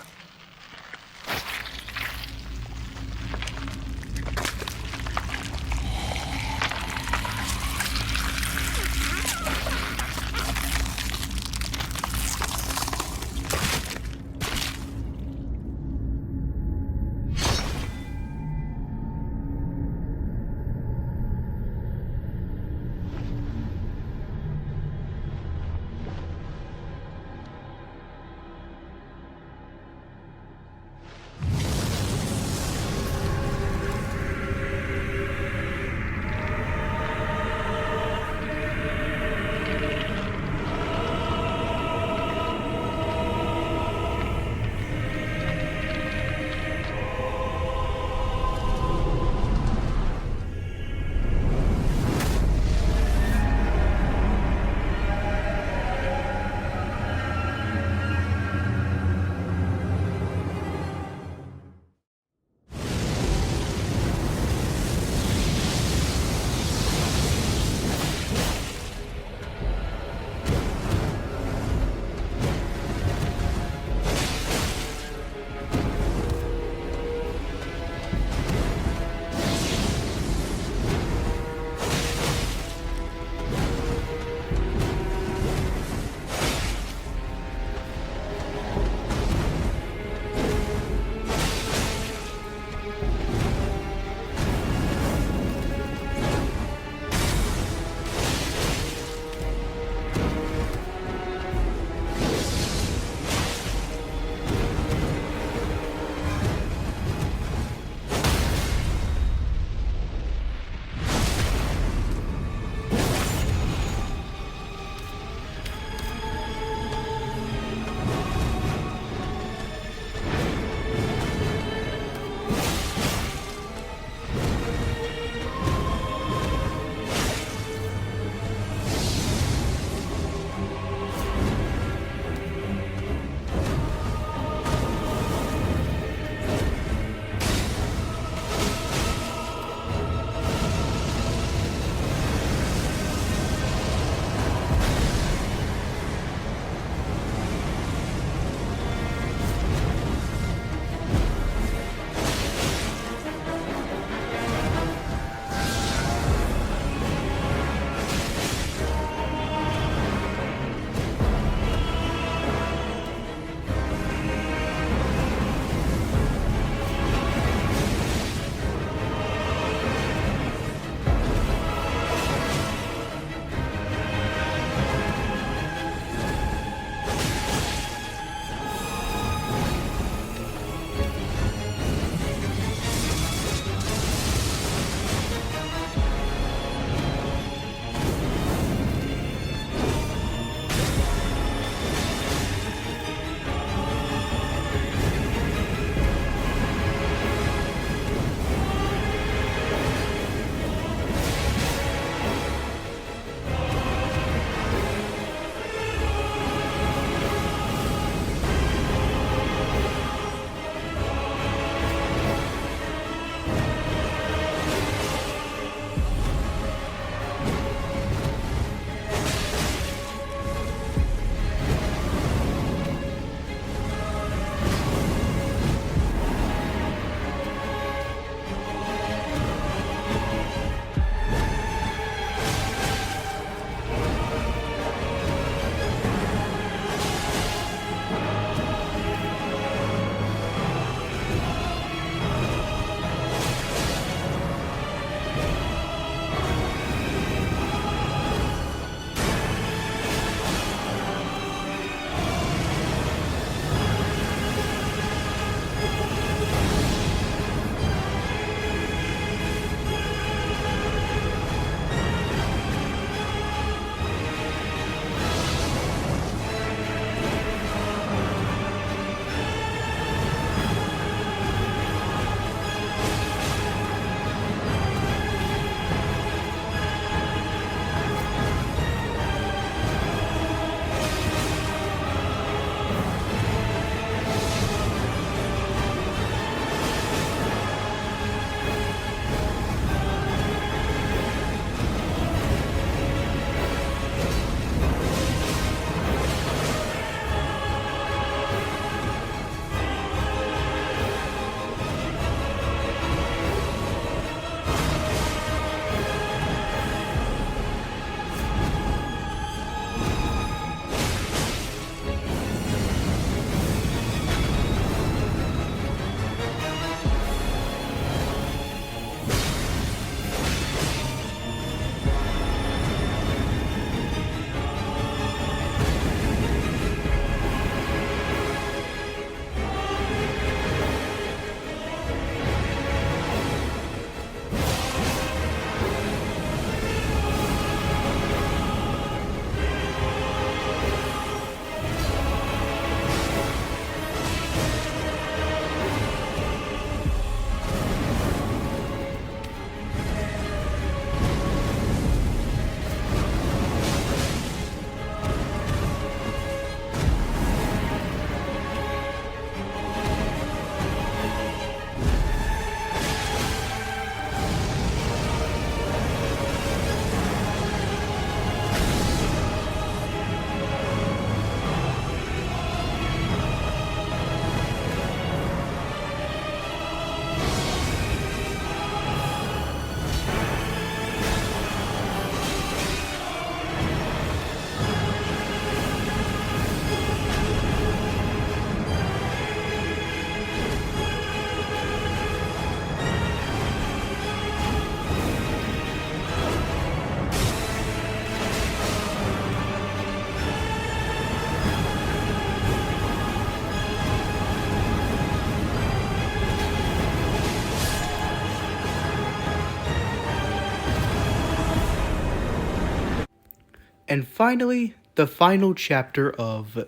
And finally, the final chapter of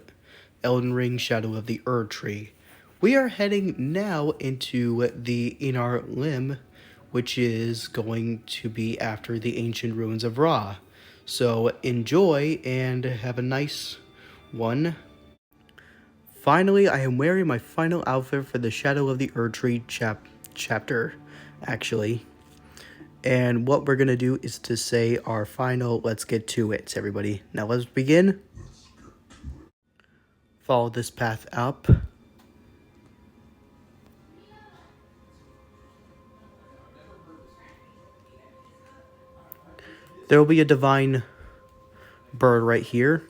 Elden Ring Shadow of the Erdtree. We are heading now into the Inar Limb, which is going to be after the ancient ruins of Ra. So enjoy and have a nice one. Finally, I am wearing my final outfit for the Shadow of the Erdtree chapter, actually. And what we're going to do is to say our final, let's get to it, everybody. Now let's begin. Follow this path up. There will be a divine bird right here.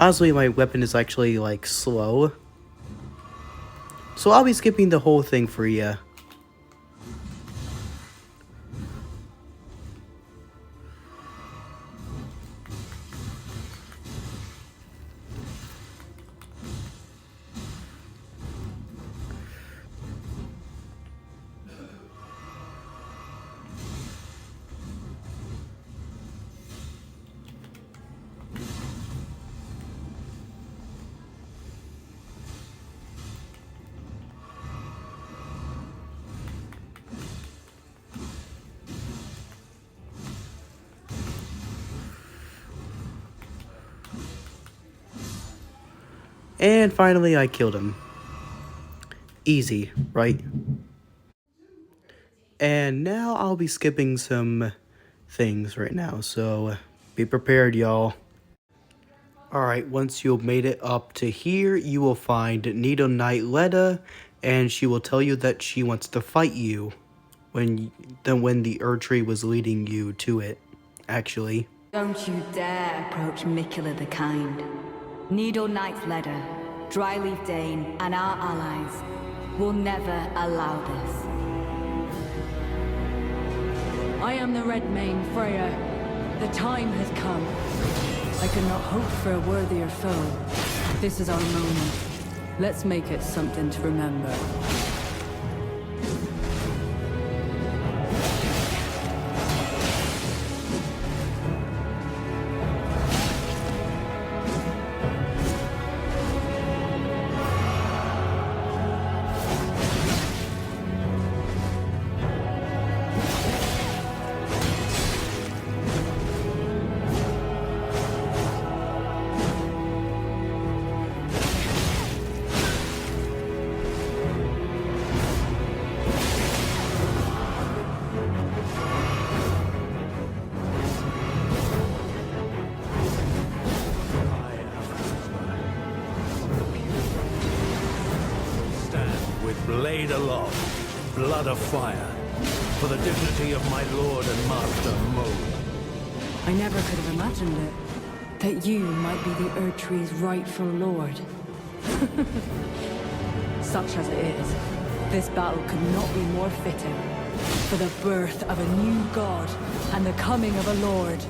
Honestly, my weapon is actually, like, slow. So I'll be skipping the whole thing for you. And finally, I killed him. Easy, right? And now I'll be skipping some things right now, so be prepared, y'all. Alright, once you've made it up to here, you will find Needle Knight Leda, and she will tell you that she wants to fight you when the Erdtree was leading you to it, actually. Don't you dare approach Mikula the Kind. Needle Knight Leda, Dryleaf Dane, and our allies will never allow this. I am the Red Mane, Freya. The time has come. I could not hope for a worthier foe. This is our moment. Let's make it something to remember. Blade aloft, blood of fire, for the dignity of my lord and master, Mo. I never could have imagined it. That you might be the Erdtree's rightful lord. Such as it is, this battle could not be more fitting. For the birth of a new god and the coming of a lord.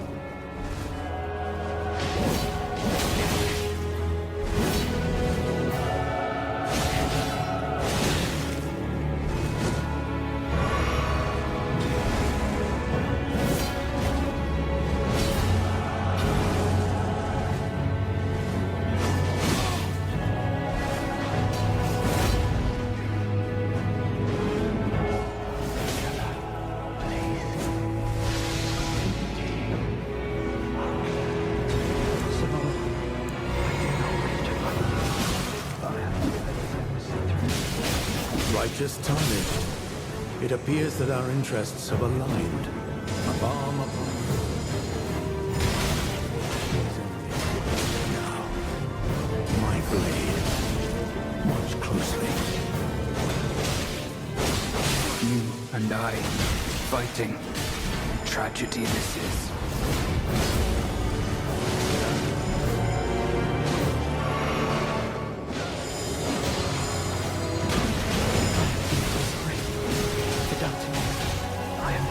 Righteous timing. It appears that our interests have aligned. A balm upon now. My blade. Watch closely. You and I fighting. Tragedy this is. I am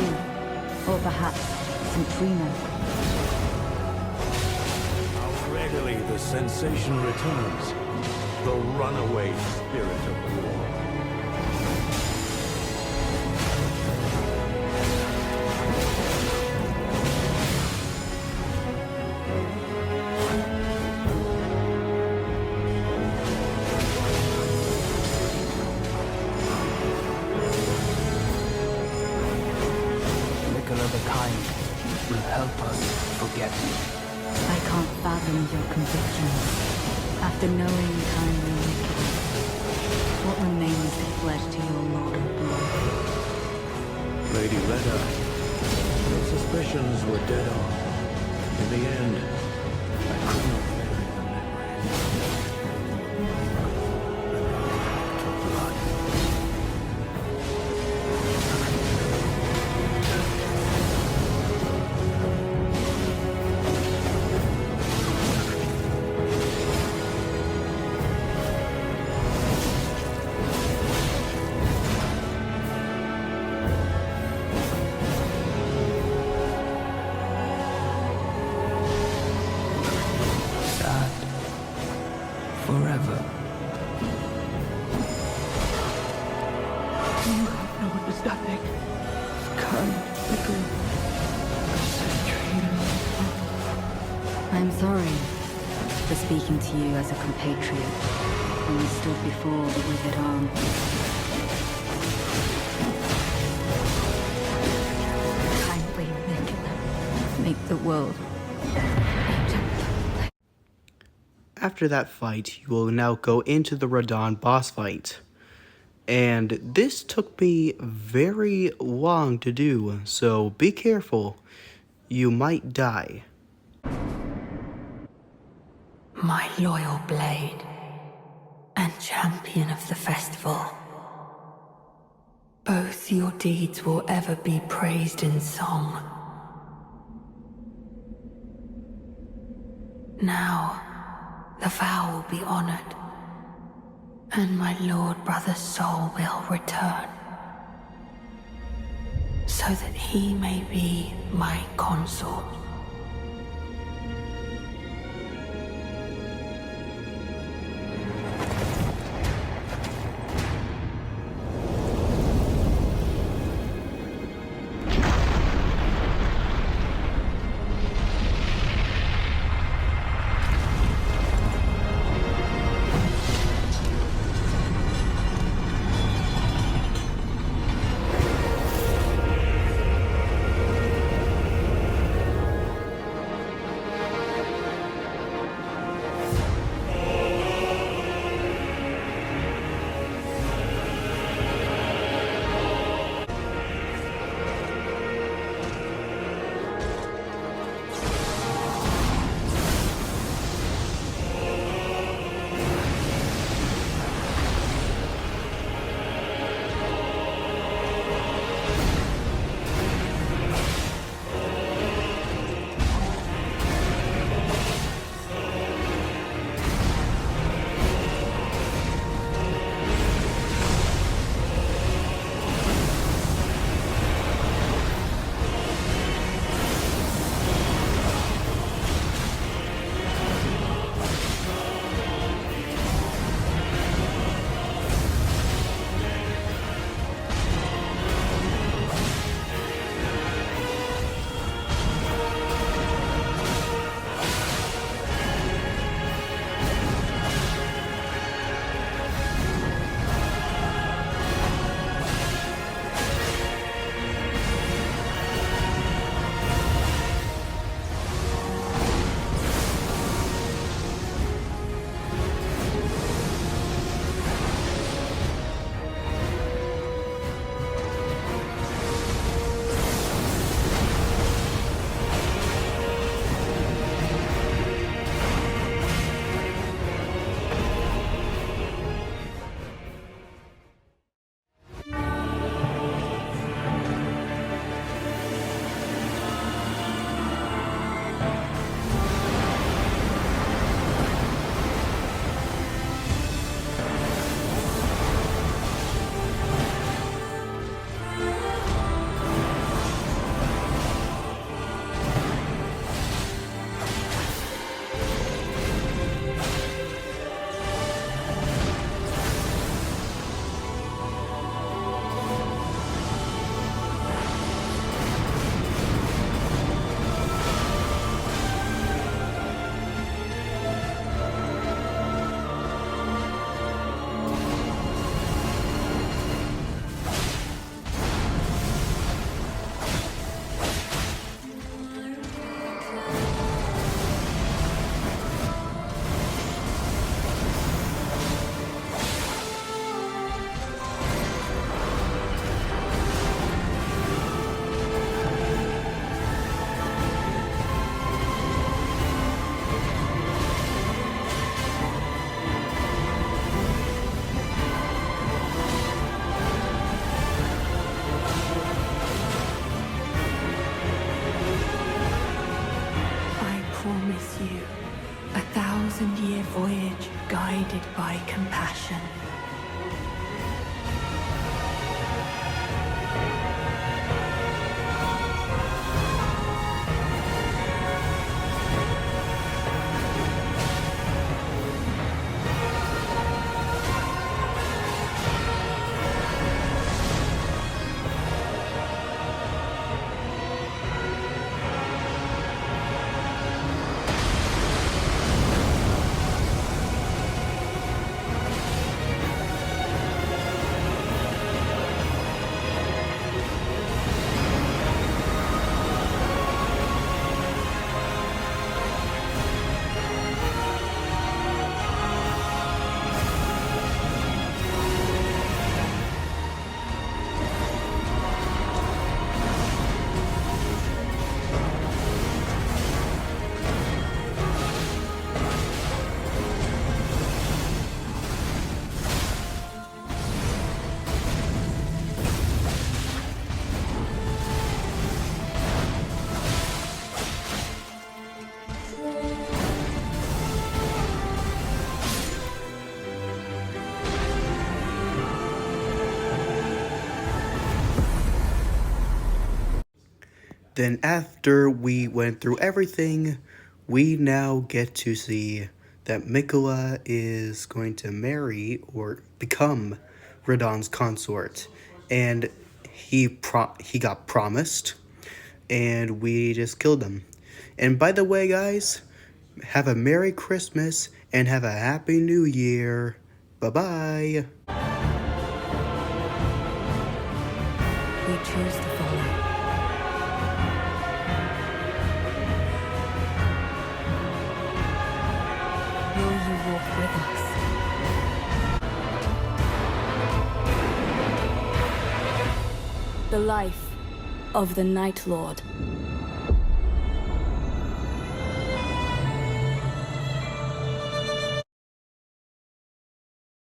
you. Or perhaps Centrino. How readily the sensation returns. The runaway spirit of war. Nicola the Kind will help us forget. I can't fathom your convictions. After knowing the kind you're wicked, what remains to pledge to your Lord of Blood? Lady Reda, your suspicions were dead on. In the end, I could not bury the memories. To blood. Sad. Forever. You have no understanding. Kind, little Centrino. I'm sorry for speaking to you as a compatriot when we stood before the withered arm. Kindly, Nicola, make the world After that fight, you will now go into the Radahn boss fight. And this took me very long to do, so be careful. You might die. My loyal blade and champion of the festival. Both your deeds will ever be praised in song. Now, the vow will be honored, and my lord brother's soul will return, so that he may be my consort. 1,000-year voyage guided by compassion. Then after we went through everything, we now get to see that Mikola is going to marry or become Radon's consort. And he got promised, and we just killed him. And by the way, guys, have a Merry Christmas and have a Happy New Year. Bye-bye. We choose to follow. Will you walk with us? The life of the Night Lord.